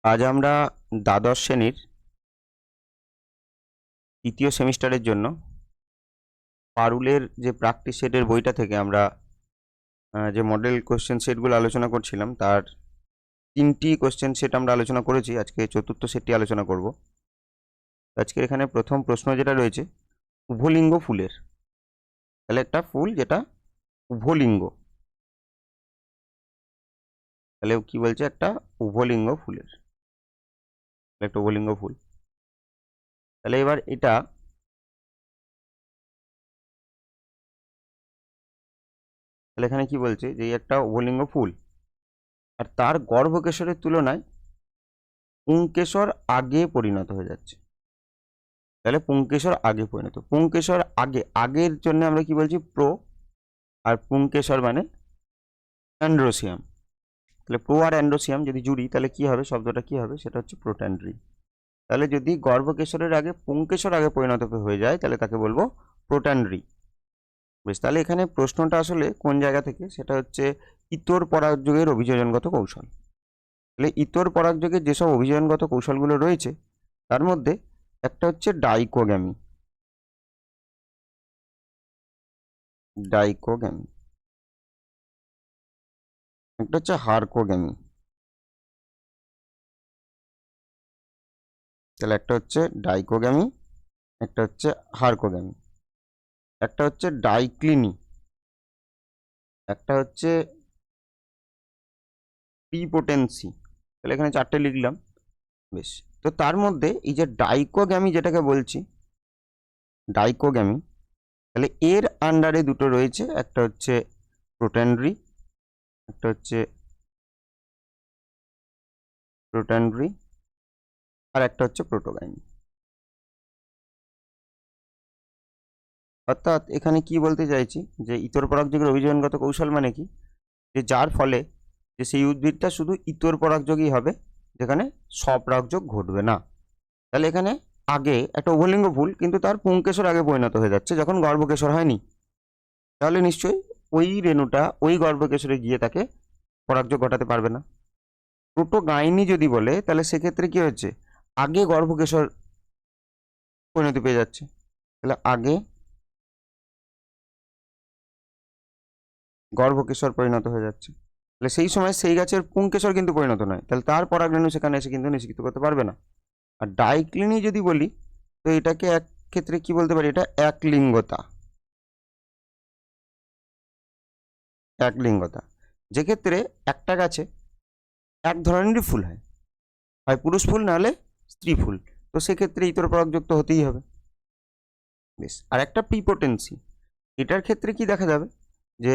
আজ আমরা দ্বাদশ শ্রেণীর তৃতীয় সেমিস্টারের জন্য পারুলের যে প্র্যাকটিস সেটের বইটা থেকে আমরা যে মডেল কোশ্চেন সেটগুলো আলোচনা করছিলাম তার 3টি কোশ্চেন সেট আমরা আলোচনা করেছি। আজকে চতুর্থ সেটটি আলোচনা করব। আজকের এখানে প্রথম প্রশ্ন যেটা রয়েছে, উভলিঙ্গ ফুলের, তাহলে একটা ফুল যেটা উভলিঙ্গ, তাহলে কি বলছে, একটা উভলিঙ্গ ফুলের, একটা উভলিঙ্গ ফুল। তাহলে এবার এটা তাহলে এখানে কি বলছে যে একটা উভলিঙ্গ ফুল আর তার গর্ভকেশরের তুলনায় পুংকেশর আগে পরিণত হয়ে যাচ্ছে। তাহলে পুংকেশর আগে পরিণত, পুংকেশর আগে, আগের জন্য আমরা কি বলছি, প্রো, আর পুংকেশর মানে অ্যান্ড্রোসিয়াম। তাহলে প্রো আর অ্যান্ড্রোসিয়াম যদি জুড়ি তাহলে কি হবে, শব্দটা কি হবে, সেটা হচ্ছে প্রোট্যান্ড্রি। তাহলে যদি গর্ভকেশরের আগে পুংকেশর আগে পরিণত হয়ে যায় তাহলে তাকে বলবো প্রোট্যান্ড্রি। বেশ, তাহলে এখানে প্রশ্নটা আসলে কোন জায়গা থেকে, সেটা হচ্ছে ইতর পরাগযোগের অভিযোজনগত কৌশল। তাহলে ইতর পরাগযোগের যেসব অভিযোজনগত কৌশলগুলো রয়েছে তার মধ্যে একটা হচ্ছে ডাইকোগ্যামি, ডাইকোগ্যামি, একটা হচ্ছে হারকোগ্যামি। তাহলে একটা হচ্ছে ডাইকোগ্যামি, একটা হচ্ছে হারকোগ্যামি, একটা হচ্ছে ডাইক্লিনি, একটা হচ্ছে প্রিপোটেন্সি। তাহলে এখানে 4টে লিখলাম। বেশ, তো তার মধ্যে এই যে ডাইকোগ্যামি যেটাকে বলছি, ডাইকোগ্যামি, তাহলে এর আন্ডারে দুটো রয়েছে, একটা হচ্ছে প্রোট্যান্ড্রি, একটা হচ্ছে প্রোট্যান্ড্রি, আর একটা হচ্ছে প্রোটোগ্যামি। অর্থাৎ এখানে কি বলতে চাইছি যে ইতর পরাগযোগের অভিযোজনগত কৌশল মানে কি, যে যার ফলে যে সেই উদ্ভিদটা শুধু ইতর পরাগযোগই হবে, যেখানে স্বপরাগযোগ ঘটবে না। তাহলে এখানে আগে একটা উভলিঙ্গ ফুল, কিন্তু তার পুংকেশর আগে পরিণত হয়ে যাচ্ছে যখন গর্ভকেশর হয়নি, তাহলে নিশ্চয়ই ওই রেণুটা ওই গর্ভকেশরে গিয়ে তাকে পরাগযোগ ঘটাতে পারবে না। প্রোটোগাইনি যদি বলে তাহলে সেক্ষেত্রে কি হচ্ছে, আগে গর্ভকেশর পরিণতি পেয়ে যাচ্ছে। তাহলে আগে গর্ভকেশর পরিণত হয়ে যাচ্ছে, তাহলে সেই সময় সেই গাছের পুংকেশর কিন্তু পরিণত নয়, তাহলে তার পরাগরেণু সেখানে এসে কিন্তু নিষ্কৃত করতে পারবে না। আর ডাইক্লিনি যদি বলি তো এটাকে এক ক্ষেত্রে কি বলতে পারি, এটা একলিঙ্গতা, একলিঙ্গতা, যে ক্ষেত্রে একটা গাছে এক ধরনেরই ফুল হয়, হয় পুরুষ ফুল নাহলে স্ত্রী ফুল, তো সেক্ষেত্রে ইতর পরাগযুক্ত হতেই হবে। বেশ, আর একটা প্রিপোটেন্সি, এটার ক্ষেত্রে কি দেখা যাবে যে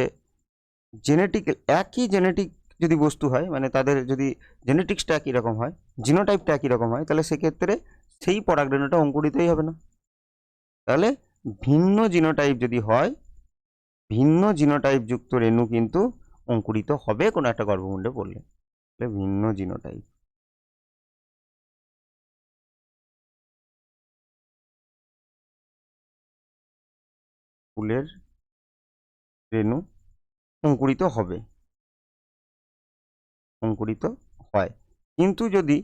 জেনেটিক, একই জেনেটিক যদি বস্তু হয়, মানে তাদের যদি জেনেটিক্সটা একই রকম হয়, জিনোটাইপটা একই রকম হয়, তাহলে সেক্ষেত্রে সেই পরাগরেণুটা অঙ্কুরিতই হবে না। তাহলে ভিন্ন জিনোটাইপ যদি হয়, ভিন্ন জিনোটাইপ যুক্ত রেণু কিন্তু অঙ্কুরিত হবে কোনো একটা গর্ভমুণ্ডে পড়লে। তাহলে ভিন্ন জিনোটাইপ, ফুলের রেণু অঙ্কুরিত হবে, অঙ্কুরিত হয়। কিন্তু যদি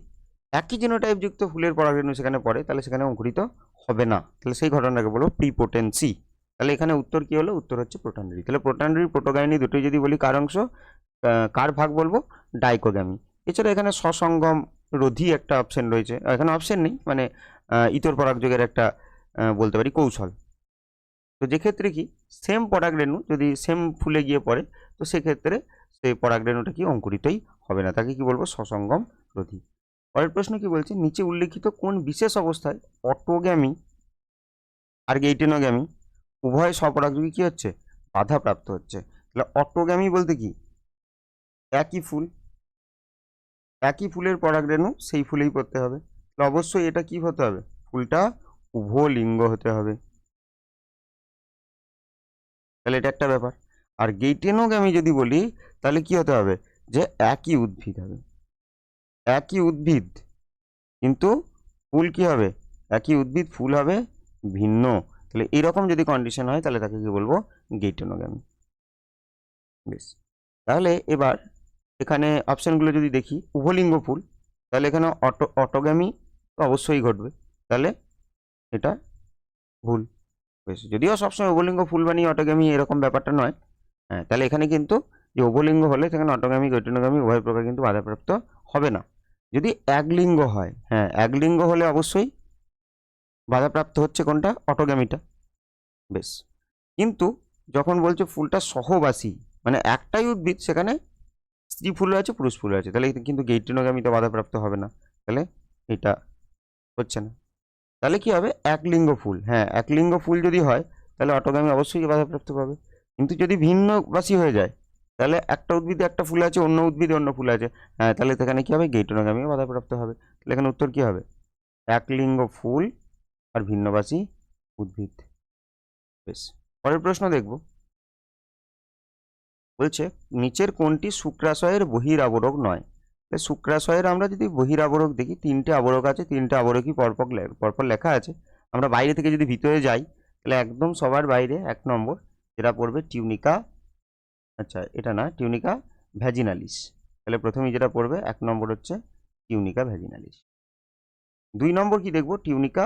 একই জিনোটাইপ যুক্ত ফুলের পরাগরেণু সেখানে পড়ে তাহলে সেখানে অঙ্কুরিত হবে না। তাহলে সেই ঘটনাটাকে বলবো প্রিপোটেন্সি। তাহলে এখানে উত্তর কি হলো, উত্তর হচ্ছে প্রোট্যান্ড্রি। তাহলে প্রোট্যান্ড্রি প্রোটোগাইনি দুটোই যদি বলি কার অংশ, কার ভাগ বলবো, ডাইকোগ্যামি। এছাড়া এখানে সসঙ্গম রোধী একটা অপশন রয়েছে, এখানে অপশন নেই, মানে ইতর পরাগযোগের একটা বলতে পারি কৌশল। তো যেক্ষেত্রে কি সেম পরাগরেণু যদি সেম ফুলে গিয়ে পড়ে তো সেক্ষেত্রে সেই পরাগরেণুটা কি অঙ্কুরিতই হবে না, তাকে কি বলবো, সসঙ্গম রোধী। পরের প্রশ্ন কি বলছে, নিচে উল্লেখিত কোন বিশেষ অবস্থায় অটোগ্যামি আর গেইটেনোগ্যামি উভয় স্বপরাগযোগী কি হচ্ছে, বাধাপ্রাপ্ত হচ্ছে। তাহলে অটোগ্যামি বলতে কি, একই ফুল, একই ফুলের পরাগরেণু সেই ফুলেই পড়তে হবে, তাহলে অবশ্যই এটা কি হতে হবে, ফুলটা উভলিঙ্গ হতে হবে। তাহলে এটা একটা ব্যাপার। আর গেইটেনোগ্যামি যদি বলি তাহলে কি হতে হবে, যে একই উদ্ভিদ হবে, একই উদ্ভিদ কিন্তু ফুল কি হবে, একই উদ্ভিদ ফুল হবে ভিন্ন। তাহলে এরকম যদি কন্ডিশন হয় তাহলে তাকে কি বলবো, গেইটেনোগ্যামি। বেশ, তাহলে এবার এখানে অপশনগুলো যদি দেখি, উভলিঙ্গ ফুল, তাহলে এখানে অটোগ্যামি তো অবশ্যই ঘটবে, তাহলে এটা ভুল। বেশ, যদিও সবসময় উভলিঙ্গ ফুল বানিয়ে অটোগ্যামি এরকম ব্যাপারটা নয়। হ্যাঁ, তাহলে এখানে কিন্তু যে উভলিঙ্গ হলে সেখানে অটোগ্যামি গৈটোনোগামী উভয় প্রকার কিন্তু বাধাপ্রাপ্ত হবে না। যদি একলিঙ্গ হয়, হ্যাঁ একলিঙ্গ হলে অবশ্যই বাধাপ্রাপ্ত হচ্ছে কোনটা, অটোগ্যামিটা। বেশ, কিন্তু যখন বলছে ফুলটা সহবাসী, মানে একটাই উদ্ভিদ, সেখানে স্ত্রী ফুল আছে পুরুষ ফুল আছে, তাহলে কিন্তু গৈটোনোগামীতে বাধাপ্রাপ্ত হবে না, তাহলে এটা হচ্ছে না। তাহলে কি হবে, একলিঙ্গ ফুল, হ্যাঁ একলিঙ্গ ফুল যদি হয় তাহলে অটোগ্যামি অবশ্যই বাধাপ্রাপ্ত পাবে। কিন্তু যদি ভিন্নবাসী হয়ে যায়, তাহলে একটা উদ্ভিদে একটা ফুল আছে, অন্য উদ্ভিদে অন্য ফুল আছে, হ্যাঁ তাহলে সেখানে কি হবে, গৈটোনোগামী বাধাপ্রাপ্ত হবে। তাহলে এখানে উত্তর কি হবে, একলিঙ্গ ফুল আর ভিন্নবাসী উদ্ভিদ। বেশ, পরের প্রশ্ন দেখব। বলছে নিচের কোনটি শুক্রাশয়ের বহিরাবরক নয়। শুক্রাশয়ের আমরা যদি বহিরাবরক দেখি, তিনটে আবরক আছে, তিনটে আবরকই পরপর লেখা আছে। আমরা বাইরে থেকে যদি ভিতরে যাই, তাহলে একদম সবার বাইরে 1 নম্বর যেটা পড়বে টিউনিকা, আচ্ছা এটা না, টিউনিকা ভ্যাজিনালিস। তাহলে প্রথমেই যেটা পড়বে 1 নম্বর হচ্ছে টিউনিকা ভ্যাজিনালিস। 2 নম্বর কি দেখবো, টিউনিকা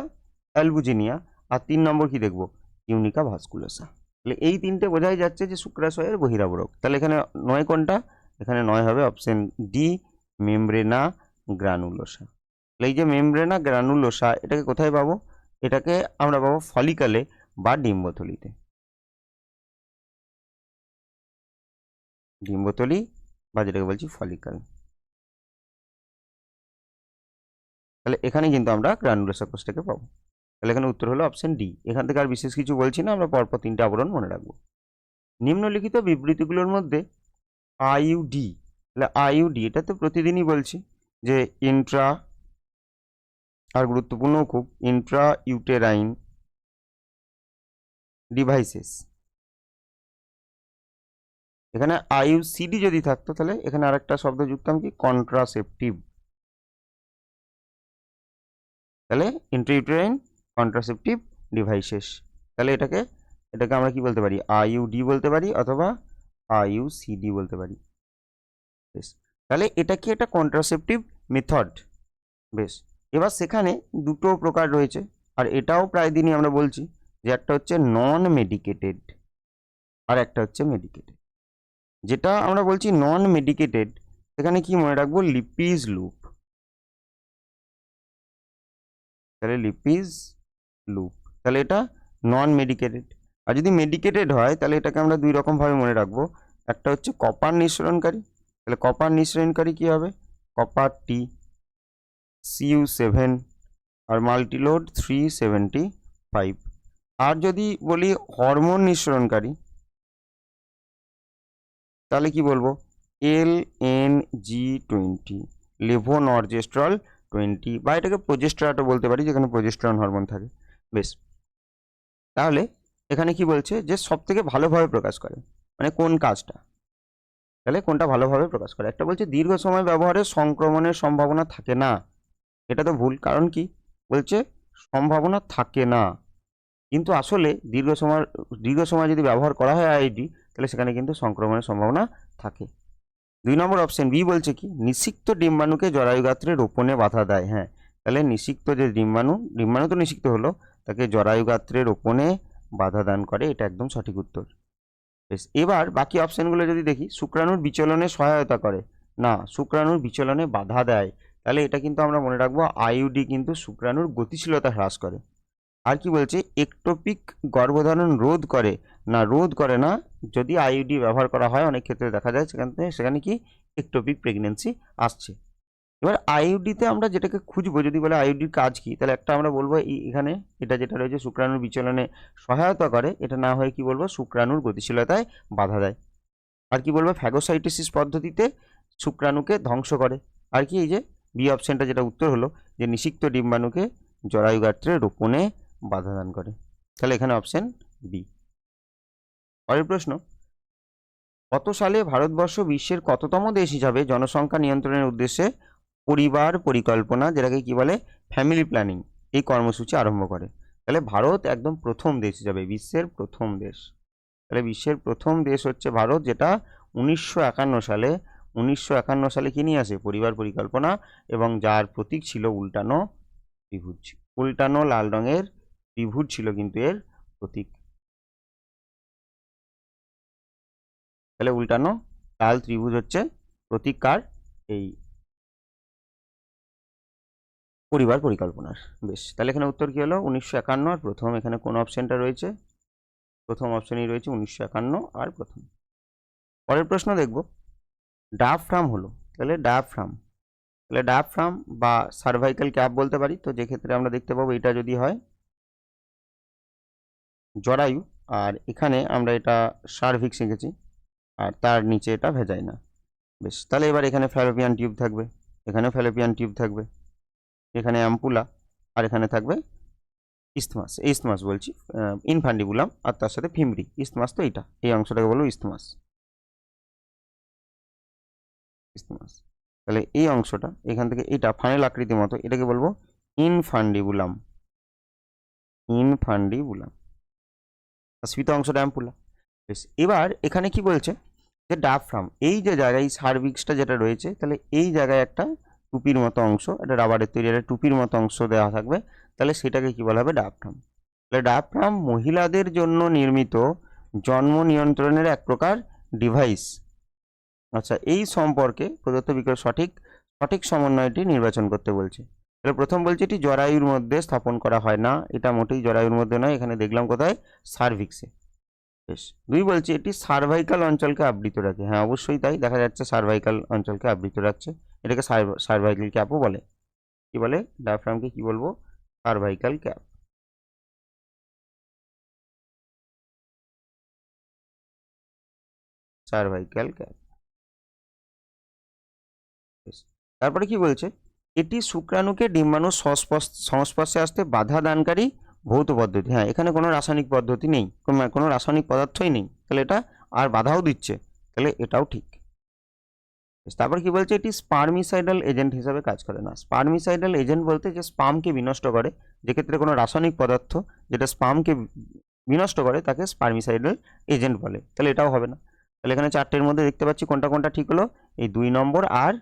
অ্যালবুজিনিয়া। আর 3 নম্বর কি দেখবো, টিউনিকা ভাস্কুলোসা। তাহলে এই তিনটে বোঝাই যাচ্ছে যে শুক্রাশয়ের বহিরাবরক। তাহলে এখানে নয় কোনটা, এখানে নয় হবে অপশন ডি, মেমব্রেনা গ্রানুলোসা। তাহলে এই যে মেমব্রেনা গ্রানুলোসা, এটাকে কোথায় পাবো, এটাকে আমরা পাবো ফলিকালে বা ডিম্বথলিতে। ডিম্বথলি বা যেটাকে বলছি ফলিকাল। তাহলে এখানে কিন্তু আমরা গ্রানুলোসা কোষটাকে পাবো। তাহলে এখানে উত্তর হলো অপশন ডি। এখান থেকে আর বিশেষ কিছু বলছি না, আমরা পরপর তিনটে আবরণ মনে রাখবো। নিম্নলিখিত বিবৃতিগুলোর মধ্যে আইইউডি, তাহলে আইইউডি এটা তো প্রতিদিনই বলছি যে ইন্ট্রা, আর গুরুত্বপূর্ণ খুব, ইন্ট্রা ইউটেরাইন ডিভাইসেস। এখানে আইইউসিডি যদি থাকতো তাহলে এখানে আরেকটা শব্দ যুক্তাম কি, কন্ট্রাসেপটিভ। তাহলে ইন্ট্রাইউটেরাইন কন্ট্রাসেপটিভ ডিভাইসেস। তাহলে এটাকে আমরা কি বলতে পারি, আইইউডি বলতে পারি অথবা আইইউসিডি বলতে পারি। বেশ, তাহলে এটা কি একটা কন্ট্রাসেপটিভ মেথড। বেশ, এবার সেখানে দুটো প্রকার রয়েছে, আর এটাও প্রায় দিনই আমরা বলছি যে একটা হচ্ছে নন মেডিকেটেড আর একটা হচ্ছে মেডিকেটেড। যেটা আমরা বলছি নন মেডিকেটেড, সেখানে কি মনে রাখবো, লিপিজ লুপ। তাহলে লিপিজ লুপ, তাহলে এটা নন মেডিকেটেড। আর যদি মেডিকেটেড হয় তাহলে এটাকে আমরা দুই রকম ভাবে মনে রাখবো। একটা হচ্ছে কপার নিঃসরণকারী, তাহলে কপার নিঃসরণকারী কি হবে, কপার টি CU7 আর মাল্টিলোড 375। আর যদি বলি হরমোন নিঃসরণকারী, তাহলে কি বলবো, LNG20 লেভোনর্জেস্ট্রল 20, বা এটাকে প্রোজেস্টেরনও বলতে পারি, যেখানে প্রোজেস্টেরন হরমোন থাকে। বেশ, তাহলে এখানে কি বলছে যে সব থেকে ভালোভাবে প্রকাশ করে, মানে কোন কাজটা, তাহলে কোনটা ভালোভাবে প্রকাশ করে। একটা বলছে দীর্ঘ সময় ব্যবহারে সংক্রমণের সম্ভাবনা থাকে না, এটা তো ভুল। কারণ কি বলছে, সম্ভাবনা থাকে না, কিন্তু আসলে দীর্ঘ সময় যদি ব্যবহার করা হয় আইডি, তাহলে সেখানে কিন্তু সংক্রমণের সম্ভাবনা থাকে। 2 নম্বর অপশন বি বলছে কি, নিষিক্ত ডিম্বাণুকে জরায়ুগাত্রে রোপণে বাধা দেয়। হ্যাঁ, তাহলে নিষিক্ত যে ডিম্বাণু তো নিষিক্ত হলো, তাকে জরায়ুগাত্রে রোপণে বাধা দান করে, এটা একদম সঠিক উত্তর। বেশ, এবার বাকি অপশনগুলো যদি দেখি, শুক্রাণুর বিচলনে সহায়তা করে না, শুক্রাণুর বিচলনে বাধা দেয়। তাহলে এটা কিন্তু আমরা মনে রাখবো, আইইউডি কিন্তু শুক্রাণুর গতিশীলতা হ্রাস করে। আর কি বলছে, একটোপিক গর্ভধারণ রোধ করে না, রোধ করে না। যদি আইইউডি ব্যবহার করা হয় অনেক ক্ষেত্রে দেখা যায় সেখানে কি একটোপিক প্রেগনেন্সি আসছে। এবার আইইউডিতে আমরা যেটাকে খুঁজবো, যদি বলে আইইউডির কাজ কি, তাহলে একটা আমরা বলবো এখানে এটা যেটা রয়েছে শুক্রাণুর বিচলনে সহায়তা করে, এটা না হয়ে কি বলবো, শুক্রাণুর গতিশীলতায় বাধা দেয়। আর কি বলবো, ফ্যাগোসাইটোসিস পদ্ধতিতে শুক্রাণুকে ধ্বংস করে। আর কি এই যে বি অপশনটা যেটা উত্তর হলো, যে নিষিক্ত ডিম্বাণুকে জরায়ুগাত্রে রোপণে বাধা দান করে। তাহলে এখানে অপশন বি। পরের প্রশ্ন, কত সালে ভারতবর্ষ বিশ্বের কততম দেশ হিসাবে জনসংখ্যা নিয়ন্ত্রণের উদ্দেশ্যে পরিবার পরিকল্পনা, যেটাকে কি বলে ফ্যামিলি প্ল্যানিং, এই কর্মসূচি আরম্ভ করে। তাহলে ভারত একদম প্রথম দেশ হিসাবে, বিশ্বের প্রথম দেশ। তাহলে বিশ্বের প্রথম দেশ হচ্ছে ভারত, যেটা 1951 সালে 1951 সালে কি নিয়ে আসে? পরিবার পরিকল্পনা, এবং যার প্রতীক ছিল উল্টানো ত্রিভুজ। উল্টানো লাল রঙের ত্রিভুজ ছিল কিন্তু এর প্রতীক। তাহলে উল্টানো লাল ত্রিভুজ হচ্ছে প্রতীক কার? এই পরিবার পরিকল্পনার। বেশ, তাহলে এখানে উত্তর কি হলো? 1951 আর প্রথম। এখানে কোন অপশনটা রয়েছে? প্রথম অপশনই রয়েছে 1951 আর প্রথম। পরের প্রশ্ন দেখব, ডায়াফ্রাম হলো, তাহলে ডায়াফ্রাম, তাহলে ডায়াফ্রাম বা সার্ভাইকাল ক্যাপ বলতে পারি। তো যে ক্ষেত্রে আমরা দেখতে পাবো এটা যদি হয় জরায়ু, আর এখানে আমরা এটা সার্ভিক্স শিখেছি, আর তার নিচে এটা ভেজাইনা। বেশ, তাহলে এবার এখানে ফ্যালোপিয়ান টিউব থাকবে, এখানেও ফ্যালোপিয়ান টিউব থাকবে, এখানে অ্যাম্পুলা, আর এখানে থাকবে ইস্থমাস, ইস্থমাস বলছি, ইনফান্ডিবুলাম, আর তার সাথে ফিমরি। ইস্থমাস তো এইটা, এই অংশটাকে বলবো ইস্থমাস। ইস্থমাস, তাহলে এই অংশটা এখান থেকে এটা ফানেল আকৃতির মতো, এটাকে বলবো ইনফান্ডিবুলাম। ইনফান্ডিবুলাম, স্ফীত অংশটা অ্যাম্পুলা। বেশ, এবার এখানে কি বলছে যে ডায়াফ্রাম, এই যে জায়গায় সার্ভিক্সটা যেটা রয়েছে, তাহলে এই জায়গায় একটা টুপির মতো অংশ, এটা রাবারের তৈরি একটা টুপির মতো অংশ দেওয়া থাকবে, তাহলে সেটাকে কি বলা হবে? ডায়াফ্রাম। তাহলে ডায়াফ্রাম মহিলাদের জন্য নির্মিত জন্ম নিয়ন্ত্রণের এক প্রকার ডিভাইস। আচ্ছা, এই সম্পর্কে প্রদত্ত বিকল্প সঠিক সঠিক সমন্বয়টি নির্বাচন করতে বলছে। তাহলে প্রথম বলছে এটি জরায়ুর মধ্যে স্থাপন করা হয় না, এটা মোটেই জরায়ুর মধ্যে নয়, এখানে দেখলাম কোথায়? সার্ভিক্সে। বেশ, দুই বলছে এটি সার্ভাইকাল অঞ্চলকে আবৃত রাখে। হ্যাঁ, অবশ্যই তাই, দেখা যাচ্ছে সার্ভাইকাল অঞ্চলকে আবৃত রাখছে, এটাকে সার্ভাইকাল ক্যাপও বলে। কি বলে? ডায়াফ্রামকে কি বলবো? Cervical cap. Cervical cap. তারপরে কি বলছে? এটি শুক্রাণুকে ডিম্বাণুর সংস্পর্শে আসতে বাধা দানকারী ভৌত পদ্ধতি। হ্যাঁ, এখানে কোনো রাসায়নিক পদ্ধতি নেই, কোনো রাসায়নিক পদার্থই নেই, তাহলে এটা আর বাধাও দিচ্ছে, তাহলে এটাও ঠিক। তারপর কি বলছে? এটি স্পার্মিসাইডাল এজেন্ট হিসাবে কাজ করে না। স্পার্মিসাইডাল এজেন্ট বলতে যে স্পামকে বিনষ্ট করে, যেক্ষেত্রে কোনো রাসায়নিক পদার্থ যেটা স্পামকে বিনষ্ট করে তাকে স্পার্মিসাইডাল এজেন্ট বলে, তাহলে এটাও হবে না। তাহলে এখানে চারটের মধ্যে দেখতে পাচ্ছি কোনটা কোনটা ঠিক হলো? এই 2 নম্বর আর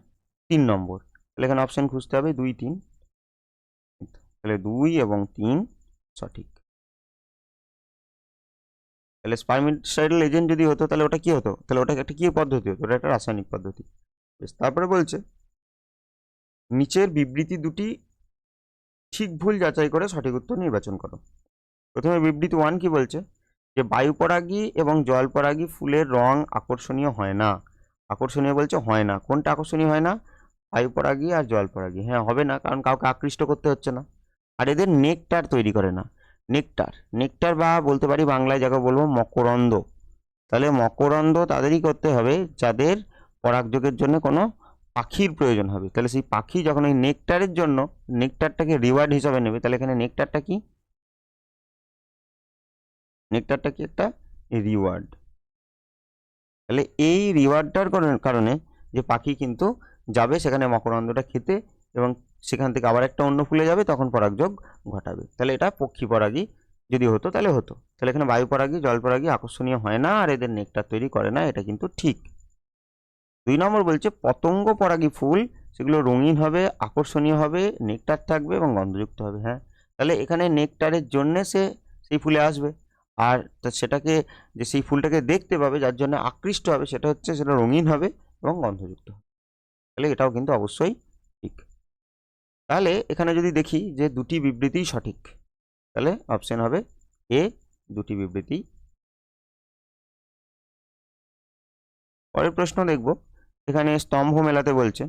3 নম্বর। তাহলে এখানে অপশন খুঁজতে হবে 2, 3, তাহলে 2 এবং 3 সঠিক। তাহলে স্পার্মিসাইডাল এজেন্ট যদি হতো তাহলে ওটা কি হতো? তাহলে ওটা একটা কি পদ্ধতি হতো? ওটা একটা রাসায়নিক পদ্ধতি। বেশ, তারপরে বলছে নিচের বিবৃতি দুটি ঠিক ভুল যাচাই করে সঠিক উত্তর নির্বাচন করো। প্রথমে বিবৃতি 1 কি বলছে? যে বায়ুপরাগী এবং জলপরাগী ফুলের রং আকর্ষণীয় হয় না। আকর্ষণীয় বলছে হয় না, কোনটা আকর্ষণীয় হয় না? বায়ুপরাগী আর জলপরাগী। হ্যাঁ, হবে না, কারণ কাউকে আকৃষ্ট করতে হচ্ছে না, আর এদের নেকটার তৈরি করে না। নেকটার, নেকটার বা বলতে পারি বাংলায় যাকে বলবো মকরন্দ। তাহলে মকরন্দ তাদেরই করতে হবে যাদের পরাগযোগের জন্য কোনো পাখির প্রয়োজন হবে। তাহলে সেই পাখি যখন ওই নেকটারের জন্য নেকটারটাকে রিওয়ার্ড হিসাবে নেবে, তাহলে এখানে নেকটারটা কি? নেকটারটা কি? একটা রিওয়ার্ড। তাহলে এই রিওয়ার্ডটার কারণে যে পাখি কিন্তু যাবে সেখানে মকরন্দটা খেতে, এবং সেখান থেকে আবার একটা অন্য ফুলে যাবে, তখন পরাগযোগ ঘটাবে। তাহলে এটা পক্ষী পরাগী যদি হতো তাহলে হতো। তাহলে এখানে বায়ু পরাগী জল পরাগী আকর্ষণীয় হয় না, আর এদের নেকটার তৈরি করে না, এটা কিন্তু ঠিক। 2 নম্বর বলছে পতঙ্গ পরাগী ফুল সেগুলো রঙিন হবে, আকর্ষণীয় হবে, নেকটার থাকবে এবং গন্ধযুক্ত হবে। হ্যাঁ, তাহলে এখানে নেকটারের জন্যে সে সেই ফুলে আসবে, আর সেটাকে যে সেই ফুলটাকে দেখতে পাবে যার জন্য আকৃষ্ট হবে, সেটা হচ্ছে সেটা রঙিন হবে এবং গন্ধযুক্ত হবে। তাহলে এটাও কিন্তু অবশ্যই ঠিক। তাহলে এখানে যদি দেখি যে দুটি বিবৃতিই সঠিক, তাহলে অপশন হবে এ, দুটি বিবৃতি। পরের প্রশ্ন দেখব, এখানে স্তম্ভ মেলাতে বলছে,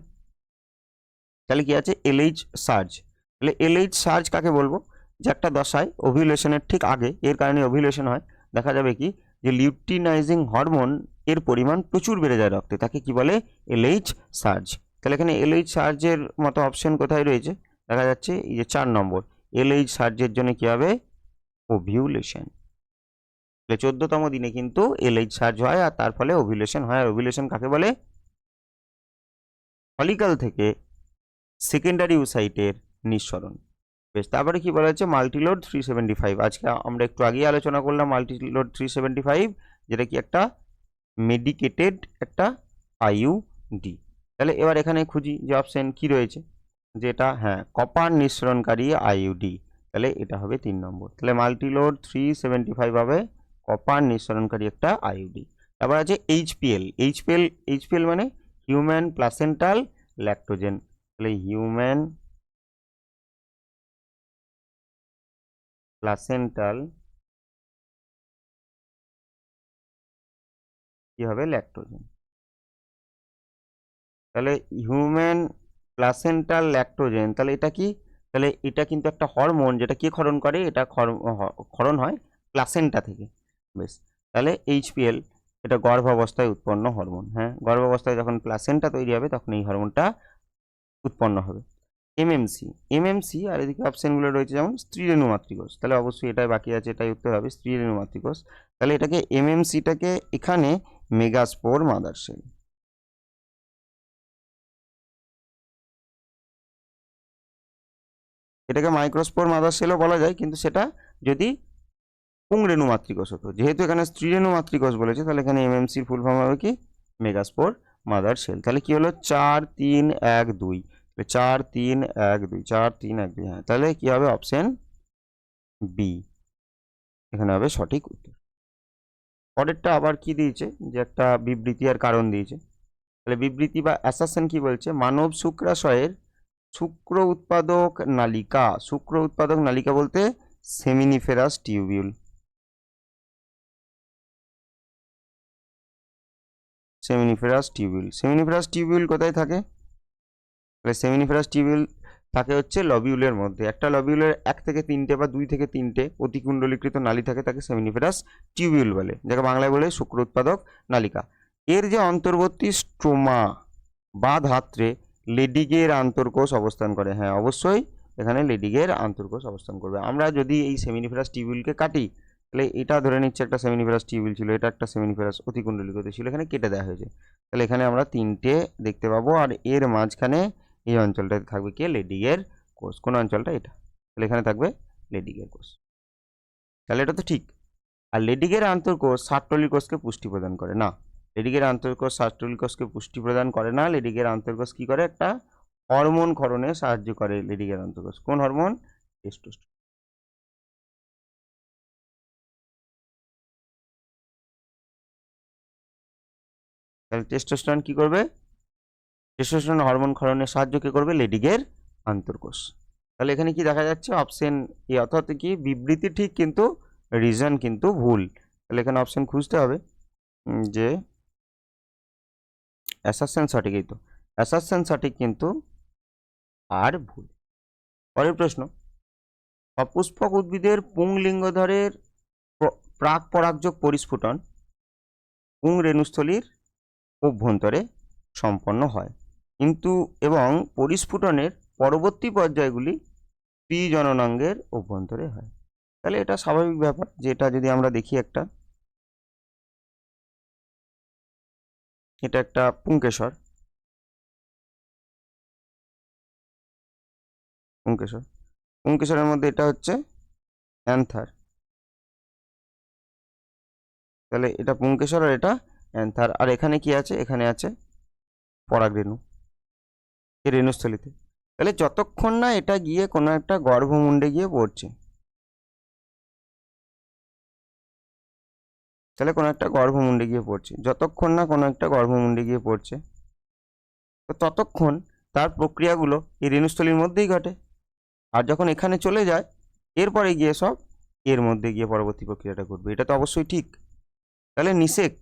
তাহলে কি আছে? LH surge. তাহলে এলএইচ সার্জ কাকে বলবো? যে একটা দশায় ওভিউলেশনের ঠিক আগে, এর কারণে ওভিউলেশন হয়, দেখা যাবে কি যে লিউটিনাইজিং হরমোন এর পরিমাণ প্রচুর বেড়ে যায় রক্তে, তাকে কি বলে? LH surge. তাহলে এখানে এলএইচ সার্জের মতো অপশন কোথায় রয়েছে? দেখা যাচ্ছে এই যে 4 নম্বর, এলএইচ সার্জের জন্য কি হবে? ওভিউলেশন। 14তম দিনে কিন্তু এলএইচ সার্জ হয়, আর তার ফলে ওভিউলেশন হয়। আর ওভিউলেশন কাকে বলে? ফলিকল থেকে সেকেন্ডারি ওসাইটের নিঃসরণ। বেশ, তারপরে কি বলা হচ্ছে? মাল্টিলোড 375। আজকে আমরা একটু আগেই আলোচনা করলাম মাল্টিলোড 375, যেটা কি একটা মেডিকেটেড একটা আইইউ ডি। তাহলে এবার এখানে খুঁজি যে অপশন কি রয়েছে, যেটা হ্যাঁ কপার নিঃসরণকারী আইইউডি, তাহলে এটা হবে 3 নম্বর। তাহলে মাল্টিলোড 375 হবে কপার নিঃসরণকারী একটা আইইউডি। তারপর আছে এইচপিএল। এইচপিএল মানে হিউম্যান প্লাসেন্টাল ল্যাক্টোজেন। তাহলে হিউম্যান প্লাসেন্টাল কি হবে ল্যাক্টোজেন। তাহলে হিউম্যান প্লাসেন্টাল ল্যাক্টোজেন, তাহলে এটা কি, তাহলে এটা কিন্তু একটা হরমোন, যেটা কি ক্ষরণ করে, এটা ক্ষরণ হয় প্লাসেন্টা থেকে। বেশ, তাহলে এইচপিএল এটা গর্ভাবস্থায় উৎপন্ন হরমোন। হ্যাঁ, গর্ভাবস্থায় যখন প্লাসেন্টা তৈরি হবে তখন এই হরমোনটা উৎপন্ন হবে। এমএমসি আর এদিকে অপশনগুলো রয়েছে যেমন স্ত্রীরেণু মাতৃকোষ, তাহলে অবশ্যই এটাই বাকি আছে, এটাই উত্তর হবে স্ত্রীরেণু মাতৃকোষ। তাহলে এটাকে এমএমসিটাকে এখানে মেগাস্পোর মাদার সেল। এটাকে মাইক্রোস্পোর মাদার সেলও বলা যায়, কিন্তু সেটা যদি পুংরেণু মাতৃকোষ হতো। যেহেতু এখানে স্ত্রীরেণু মাতৃকোষ বলেছে, তাহলে এখানে এমএমসির ফুল ফর্ম হবে কি মেগাস্পোর মাদার সেল। তাহলে কি হলো 4-3-1-2, 4-3-1-2, 4-3-1-2, হ্যাঁ, তাহলে কি হবে অপশন বি এখানে হবে সঠিক উত্তর। পরেরটা আবার কি দিয়েছে, যে একটা বিবৃতি আর কারণ দিয়েছে। তাহলে বিবৃতি বা অ্যাসারশন কি বলছে, মানব শুক্রাশয়ের শুক্র উৎপাদক নালিকা, শুক্র উৎপাদক নালিকা বলতে সেমিনিফেরাস টিউবিউল। সেমিনিফেরাস টিউবিউল কোথায় থাকে, তাহলে সেমিনিফেরাস টিউবিউল থাকে হচ্ছে লবিউলের মধ্যে। একটা লবিউলের 1 থেকে 3টে বা 2 থেকে 3টে অতিকুণ্ডলীকৃত নালী থাকে, তাকে সেমিনিফেরাস টিউবিউল বলে, যাকে বাংলায় বলে শুক্র উৎপাদক নালিকা। এর যে অন্তর্বর্তী স্ট্রোমা বা ধাত্রে লেডিগের আন্তর্কোষ অবস্থান করে। হ্যাঁ, অবশ্যই এখানে লেডিগের আন্তর্কোষ অবস্থান করবে। আমরা যদি এই সেমিনিফেরাস টিউবিউলকে কাটি, তাহলে এটা ধরে নিচ্ছে একটা সেমিনিফেরাস টিউবিউল ছিল, এটা একটা সেমিনিফেরাস অতিকুণ্ডলীকৃত ছিল, এখানে কেটে দেওয়া হয়েছে। তাহলে এখানে আমরা 3টে দেখতে পাবো, আর এর মাঝখানে এই অঞ্চলটাতে থাকবে কি লেডিগের কোষ। কোন অঞ্চলটা, এটা, তাহলে এখানে থাকবে লেডিগের কোষ। তাহলে এটা তো ঠিক। আর লেডিগের আন্তর্কোষ সার্টোলিক কোষকে পুষ্টি প্রদান করে না। লেডিগের আন্তর্কোষ সার্টোলিক কোষকে পুষ্টি প্রদান করে না। লেডিগের আন্তর্কোষ কি করে, একটা হরমোন ক্ষরণে সাহায্য করে লেডিগের আন্তর্কোষ। কোন হরমোন, টেস্টোস্টেরন। তাহলে টেস্টোস্টেরন কি করবে, টেস্টোস্টেরন হরমোন ক্ষরণে সাহায্য কে করবে, লেডিগের আন্তর্কোষ। তাহলে এখানে কি দেখা যাচ্ছে, অপশন এ, অর্থাৎ কি বিবৃতি ঠিক কিন্তু রিজন কিন্তু ভুল। তাহলে এখানে অপশন খুঁজতে হবে যে অ্যাসারশন সঠিক, এই তো অ্যাসারশন সঠিক কিন্তু আর ভুল। পরের প্রশ্ন, সপুষ্পক উদ্ভিদের পুংলিঙ্গধরের প্রাক পরাগযোগ পরিস্ফুটন পুংরেণুস্থলীর অভ্যন্তরে সম্পন্ন হয়, কিন্তু এবং পরিস্ফুটনের পরবর্তী পর্যায়গুলি স্ত্রী জননাঙ্গের অভ্যন্তরে হয়। তাহলে এটা স্বাভাবিক ব্যাপার, যেটা যদি আমরা দেখি একটা, এটা একটা পুংকেশর, পুংকেশরের মধ্যে এটা হচ্ছে অ্যান্থার। তাহলে এটা পুংকেশর আর এটা অ্যান্থার। আর এখানে কি আছে, এখানে আছে পরাগরেণু এই রেণুস্থলীতে। তাহলে যতক্ষণ না এটা গিয়ে কোনো একটা গর্ভমুণ্ডে গিয়ে পড়ছে, তাহলে কোনো একটা গর্ভমুণ্ডে গিয়ে পড়ছে, যতক্ষণ না কোনো একটা গর্ভমুণ্ডে গিয়ে পড়ছে, তো ততক্ষণ তার প্রক্রিয়াগুলো এই রেণুস্থলীর মধ্যেই ঘটে। আর যখন এখানে চলে যায়, এরপরে গিয়ে সব এর মধ্যে গিয়ে পরবর্তী প্রক্রিয়াটা ঘটবে। এটা তো অবশ্যই ঠিক। তাহলে নিষেক,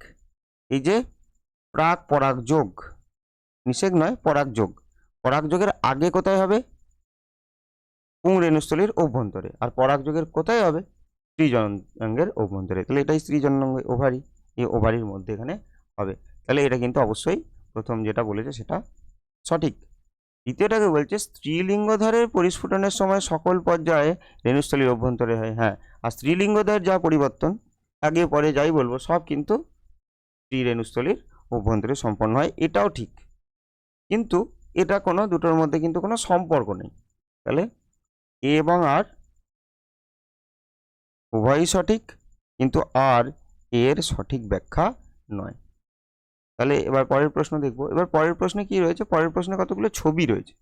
এই যে প্রাক পরাগযোগ, নিষেক নয় পরাগযোগ, পরাগযোগের আগে কোথায় হবে, পুংরেণুস্থলীর অভ্যন্তরে। আর পরাগযোগের কোথায় হবে, স্ত্রী জননাঙ্গের অভ্যন্তরে। তাহলে এটাই স্ত্রী জননাঙ্গ, ওভারি, এই ওভারির মধ্যে এখানে হবে। তাহলে এটা কিন্তু অবশ্যই প্রথম যেটা বলেছে সেটা সঠিক। দ্বিতীয়টাকে বলছে স্ত্রীলিঙ্গধরের পরিস্ফুটনের সময় সকল পর্যায়ে রেণুস্থলীর অভ্যন্তরে হয়। হ্যাঁ, আর স্ত্রীলিঙ্গধর যা পরিবর্তন আগে পরে যাই বলবো, সব কিন্তু স্ত্রী রেণুস্থলীর অভ্যন্তরে সম্পন্ন হয়, এটাও ঠিক। কিন্তু এটা কোনো দুটোর মধ্যে কিন্তু কোনো সম্পর্ক নেই। তাহলে এ এবং আর উভয়ই সঠিক, কিন্তু আর এর সঠিক ব্যাখ্যা নয়। তাহলে এবার পরের প্রশ্ন দেখবো। এবার পরের প্রশ্নে কি রয়েছে, পরের প্রশ্নে কতগুলো ছবি রয়েছে।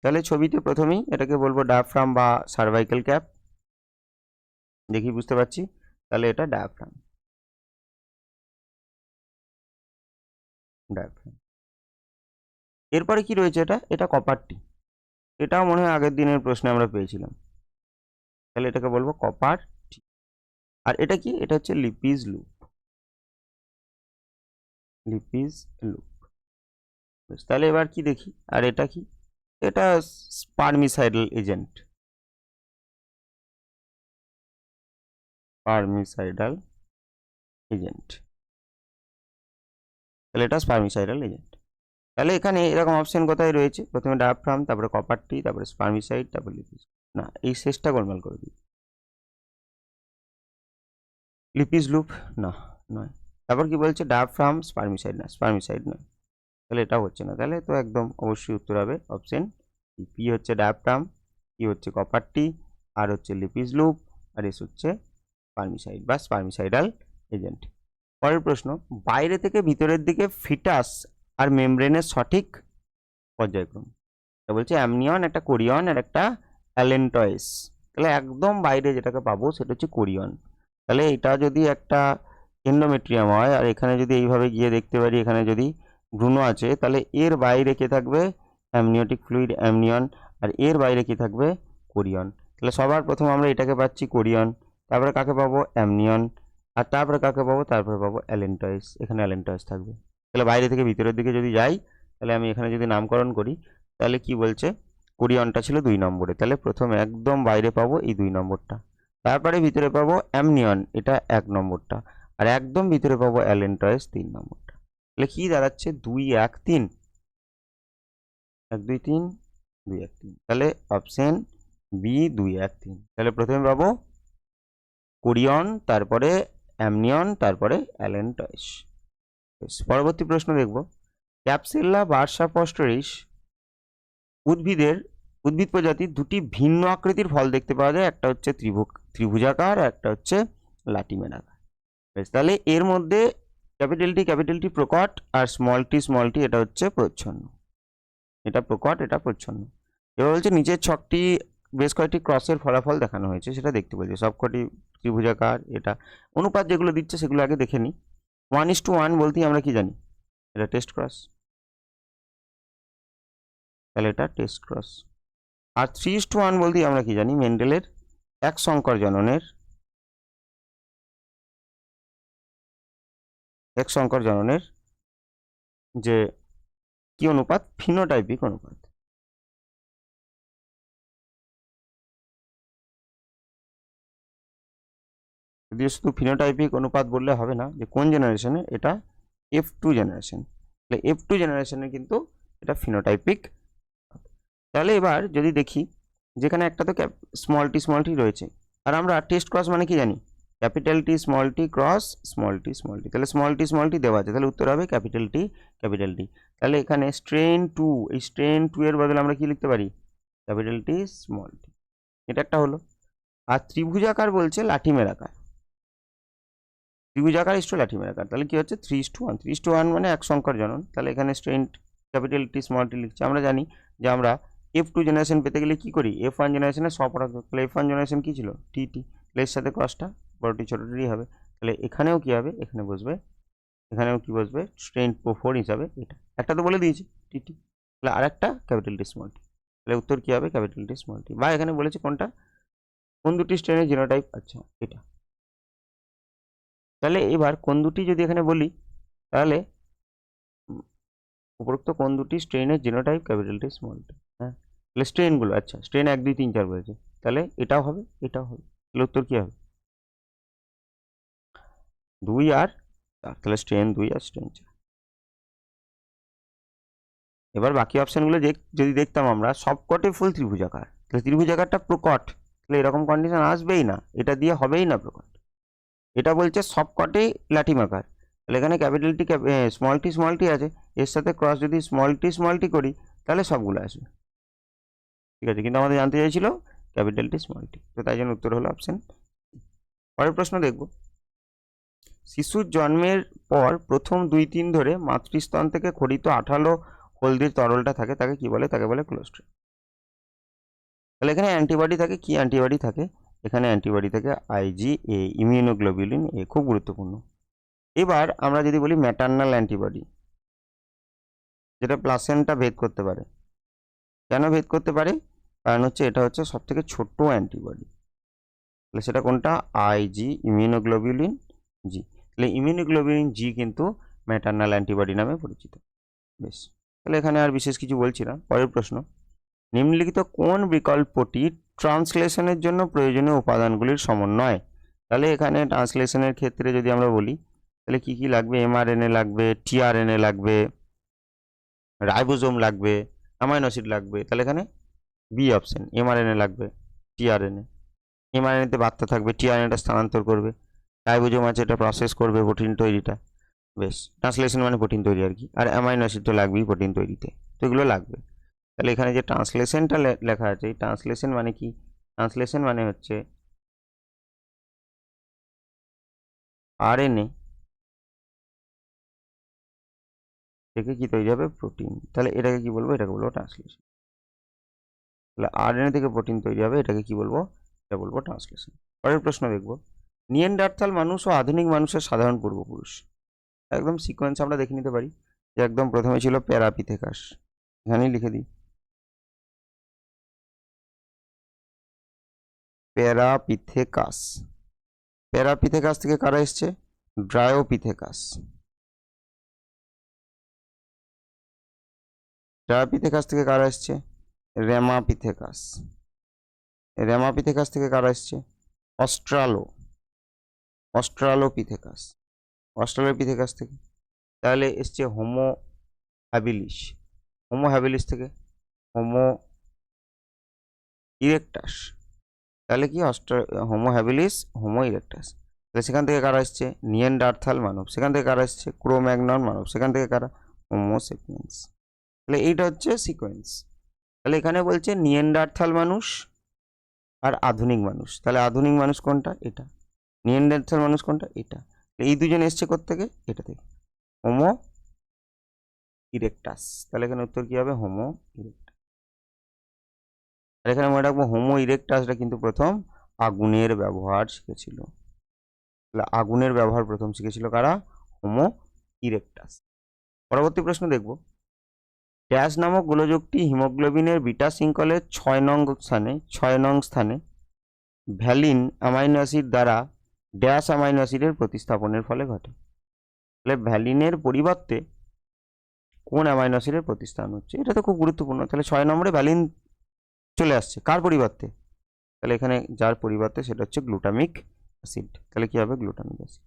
তাহলে ছবিতে প্রথমেই এটাকে বলবো ডায়াফ্রাম বা সার্ভাইকাল ক্যাপ। দেখি বুঝতে পারছি, তাহলে এটা ডায়াফ্রাম। ডায়াফ্রাম এরপরে কি রয়েছে, এটা কপারটি। এটাও মনে হয় আগের দিনের প্রশ্নে আমরা পেয়েছিলাম। তাহলে এটাকে বলবো কপার। আর এটা কি, এটা হচ্ছে লিপিজ লুপ। লিপিজ লুপ। তাহলে এবার কি দেখি, আর এটা কি, এটা স্পারমিসাইডাল এজেন্ট। স্পারমিসাইডাল এজেন্ট, তাহলে এটা স্পারমিসাইডাল এজেন্ট। তাহলে এখানে এরকম অপশন কোথায় রয়েছে, প্রথমে ডায়াফ্রাম, তারপরে কপারটি, তারপরে স্পারমিসাইড, তারপরে লিপিজ। না, এই শেষটা গোলমাল করে দিই। লিপিজ লুপ না, নয়। তারপর কি বলছে, ডায়াফ্রাম স্পারমিসাইড, না স্পারমিসাইড নয়। তাহলে এটা হচ্ছে না, তাহলে তো একদম অবশ্যই উত্তর হবে অপশন পি হচ্ছে ডায়াফ্রাম, কি হচ্ছে কপারটি, আর হচ্ছে লিপিজ লুপ, আর এস হচ্ছে স্পারমিসাইড বা স্পারমিসাইডাল এজেন্ট। পরের প্রশ্ন, বাইরে থেকে ভিতরের দিকে ফিটাস আর মেমব্রেনের সঠিক পর্যায়ক্রম। এটা বলছে অ্যামনিয়ন, একটা কোরিয়ন, আর একটা অ্যালেন্টয়েস। তাহলে একদম বাইরে যেটাকে পাবো সেটা হচ্ছে কোরিয়ন। তাহলে এটা যদি একটা এন্ডোমেট্রিয়াম হয়, আর এখানে যদি এইভাবে গিয়ে দেখতে পারি এখানে যদি ভ্রূণ আছে, তাহলে এর বাইরে কে থাকবে, অ্যামনিওটিক ফ্লুইড, অ্যামনিয়ন, আর এর বাইরে কি থাকবে, কোরিয়ন। তাহলে সবার প্রথম আমরা এটাকে পাচ্ছি কোরিয়ন, তারপরে কাকে পাবো, অ্যামনিয়ন, আর তারপরে কাকে পাবো, তারপরে পাবো অ্যালেন্টয়েস। এখানে অ্যালেন্টয়েস থাকবে। তাহলে বাইরে থেকে ভিতরের দিকে যদি যাই, তাহলে আমি এখানে যদি নামকরণ করি, তাহলে কি বলছে, কোরিয়নটা ছিল 2 নম্বরে, তাহলে প্রথমে একদম বাইরে পাবো এই 2 নম্বরটা, তারপরে ভিতরে পাবো অ্যামনিয়ন, এটা 1 নম্বরটা, আর একদম ভিতরে পাবো অ্যালেন্টয়েস 3 নম্বরটা। তাহলে কি দাঁড়াচ্ছে, 2 1 3, 1 2 3, 2 1 3। তাহলে অপশন বি 2 1 3। তাহলে প্রথমে পাবো কোরিয়ন, তারপরে অ্যামনিয়ন, তারপরে অ্যালেন্টয়েস। পরবর্তী প্রশ্ন দেখব, ক্যাপসিল্লা বার্সাপস্টরিস উদ্ভিদের উদ্ভিদ প্রজাতির দুটি ভিন্ন আকৃতির ফল দেখতে পাওয়া যায়, একটা হচ্ছে ত্রিভুজাকার, একটা হচ্ছে লাটিমেনাকার। বেশ, তাহলে এর মধ্যে ক্যাপিটাল টি প্রকট, আর স্মল টি এটা হচ্ছে প্রচ্ছন্ন। এটা প্রকট, এটা প্রচ্ছন্ন। এবার বলছে নিচের ছকটি বেশ কয়েকটি ক্রসের ফলাফল দেখানো হয়েছে, সেটা দেখতে বলছে। সবকটি ত্রিভুজাকার, এটা অনুপাত যেগুলো দিচ্ছে সেগুলো আগে দেখে নিই। 1:1 বলতেই আমরা কি জানি, এটা টেস্ট ক্রস, তাহলে এটা টেস্ট ক্রস। আর 3:1 বলতেই আমরা কি জানি, মেন্ডেলের এক সংকর জননের যে কি অনুপাত, ফিনোটাইপিক অনুপাত। যদিও শুধু ফিনোটাইপিক অনুপাত বললে হবে না, যে কোন জেনারেশনে, এটা F2 জেনারেশন। তাহলে F2 জেনারেশনে কিন্তু এটা ফিনোটাইপিক। তাহলে এবার যদি দেখি, যেখানে একটা তো স্মল টি রয়েছে, আর আমরা টেস্ট ক্রস মানে কি জানি, capital T cross small tea. তাহলে স্মল টি দেওয়া আছে, তাহলে উত্তর হবে ক্যাপিটাল টি। তাহলে এখানে স্ট্রেন 2, এই স্ট্রেন 2 এর বদলে আমরা কি লিখতে পারি, ক্যাপিটাল টি স্মল টি। এটা একটা হলো। আর ত্রিভুজাকার বলছে লাঠিমের ত্রিভুজাকার ইস্টু লাঠিমের, তাহলে কি হচ্ছে 3:1। 3:1 মানে এক সংকর জনন। তাহলে এখানে strain capital T small tea লিখছে। আমরা জানি যে আমরা F2 জেনারেশন পেতে গেলে কি করি, F1 জেনারেশনের স্বপরাগ। তাহলে F1 জেনারেশন কি ছিল, টি। এর সাথে ক্রসটা বড়টি ছোটটি হবে। তাহলে এখানেও কি হবে, এখানে বসবে, এখানেও কি বসবে, স্ট্রেন 4 হিসাবে এটা একটা তো বলে দিয়েছি টি। তাহলে আরেকটা ক্যাপিটাল টি স্মল টি। তাহলে উত্তর কি হবে, ক্যাপিটাল টি স্মল টি। বা এখানে বলেছে কোনটা, কোন দুটি স্ট্রেনের জিনোটাইপ, আচ্ছা এটা। তাহলে এবার কোন দুটি যদি এখানে বলি, তাহলে উপরোক্ত কোন দুটি স্ট্রেনের genotype capital T small tea. হ্যাঁ, তাহলে স্ট্রেনগুলো, আচ্ছা স্ট্রেন 1 2 3 4 বলেছে, তাহলে এটাও হবে, এটাও হবে। তাহলে উত্তর কি হবে, 2 আর 4। তাহলে স্ট্রেন 2 আর স্ট্রেন 4। এবার বাকি অপশানগুলো যদি দেখতাম আমরা, সবকটি ফুল ত্রিভুজাকার, তাহলে ত্রিভুজাকারটা প্রকট, তাহলে এরকম কন্ডিশন আসবেই না, এটা দিয়ে হবেই না প্রকট। এটা বলছে সবকটি লাঠিমাকার, তাহলে এখানে ক্যাপিটাল টি স্মল টি আছে, এর সাথে ক্রস যদি স্মল টি করি, তাহলে সবগুলো আসবে। ঠিক আছে, কিন্তু আমাদের জানতে চাইছিল ক্যাপিটাল টি স্মল টি, তো তাই জন্য উত্তর হলো অপশন। পরের প্রশ্ন দেখব, শিশুর জন্মের পর প্রথম 2-3 ধরে মাতৃস্তন থেকে খরিত আঠালো হলদির তরলটা থাকে তাকে কি বলে? তাকে বলে কোলেস্ট্রল। তাহলে এখানে অ্যান্টিবডি থাকে, কি অ্যান্টিবডি থাকে? এখানে অ্যান্টিবডি থাকে IgA, ইমিউনোগ্লোবিউলিন এ, খুব গুরুত্বপূর্ণ। এবার আমরা যদি বলি ম্যাটার্নাল অ্যান্টিবডি, যেটা প্লাসেন্টা ভেদ করতে পারে। কেন ভেদ করতে পারে? কারণ হচ্ছে এটা হচ্ছে সব থেকে ছোট্ট অ্যান্টিবডি। তাহলে সেটা কোনটা? IG, ইমিউনোগ্লোবিউলিন জি। তাহলে ইমিউনোগ্লোবিউলিন জি কিন্তু ম্যাটার্নাল অ্যান্টিবডি নামে পরিচিত। বেশ, তাহলে এখানে আর বিশেষ কিছু বলছি না। পরের প্রশ্ন, নিম্নলিখিত কোন বিকল্পটি ট্রান্সলেশনের জন্য প্রয়োজনীয় উপাদানগুলির সমন্বয়? তাহলে এখানে ট্রান্সলেশনের ক্ষেত্রে যদি আমরা বলি, তাহলে কি কি লাগবে? mRNA লাগবে, tRNA লাগবে, রাইবোজোম লাগবে, অ্যামাইনো অ্যাসিড লাগবে। তাহলে এখানে বি অপশন, mRNA লাগবে, tRNA। mRNA তে বার্তা থাকবে, tRNA স্থানান্তর করবে, রাইবোজোম আছে এটা প্রসেস করবে প্রোটিন তৈরিটা। বেশ, ট্রান্সলেশন মানে প্রোটিন তৈরি আর কি। আর অ্যামাইনো অ্যাসিড তো লাগবেই প্রোটিন তৈরিতে, তো এগুলো লাগবে। তাহলে এখানে যে ট্রান্সলেশনটা লেখা আছে, এই ট্রান্সলেশন মানে কি? ট্রান্সলেশন মানে হচ্ছে RNA থেকে কি তৈরি হবে? প্রোটিন। তাহলে এটাকে কি বলবো? এটাকে বলবো ট্রান্সলেশন। তাহলে RNA থেকে প্রোটিন তৈরি হবে, এটাকে কি বলবো? এটা বলবো ট্রান্সলেশন। পরের প্রশ্ন দেখব, নিয়েন্ডারথাল মানুষ ও আধুনিক মানুষের সাধারণ পূর্বপুরুষ। একদম সিকোয়েন্স আমরা দেখে নিতে পারি, যে একদম প্রথমে ছিল প্যারাপিথেকাস, এখানেই লিখে দিই প্যারাপিথেকাস। প্যারাপিথেকাস থেকে কারা এসছে? ড্রায়োপিথেকাস। ড্রায়োপিথেকাস থেকে কারা এসছে? রেমাপিথেকাস। রেমাপিথেকাস থেকে কারা এসছে? অস্ট্রালোপিথেকাস। অস্ট্রালোপিথেকাস থেকে তাহলে এসছে হোমো হ্যাবিলিস। হোমো হ্যাবিলিস থেকে হোমো ইরেক্টাস। তাহলে কি হোমো হ্যাবিলিস, হোমো ইরেক্টাস। তাহলে সেখান থেকে কারা এসছে? নিয়েন্ডারথাল মানব। সেখান থেকে কারা এসছে? ক্রোম্যাগনন মানব। সেখান থেকে কারা? Homo sapiens. তাহলে এইটা হচ্ছে সিকোয়েন্স। তাহলে এখানে বলছে নিয়েন্ডারথাল মানুষ আর আধুনিক মানুষ। তাহলে আধুনিক মানুষ কোনটা? এটা। নিয়েন্ডারথাল মানুষ কোনটা? এটা। এই দুজন এসছে কোত্থেকে? এটা থেকে, হোমো ইরেক্টাস। তাহলে এখানে উত্তর কি হবে? Homo erectus. আর এখানে মনে রাখবো হোমো ইরেক্টাসটা কিন্তু প্রথম আগুনের ব্যবহার শিখেছিল। তাহলে আগুনের ব্যবহার প্রথম শিখেছিল কারা? Homo erectus. পরবর্তী প্রশ্ন দেখব, ড্যাশ নামক গোলযোগটি হিমোগ্লোবিনের বিটা শৃঙ্খলের 6 নং স্থানে ভ্যালিন অ্যামাইনো অ্যাসিড দ্বারা ড্যাশ অ্যামাইনো অ্যাসিডের প্রতিস্থাপনের ফলে ঘটে। তাহলে ভ্যালিনের পরিবর্তে কোন অ্যামাইনো অ্যাসিডের প্রতিস্থাপন হচ্ছে? এটা তো খুব গুরুত্বপূর্ণ। তাহলে 6 নম্বরে ভ্যালিন চলে আসছে, কার পরিবর্তে? তাহলে এখানে যার পরিবর্তে সেটা হচ্ছে গ্লুটামিক অ্যাসিড। তাহলে কি হবে? Glutamic acid.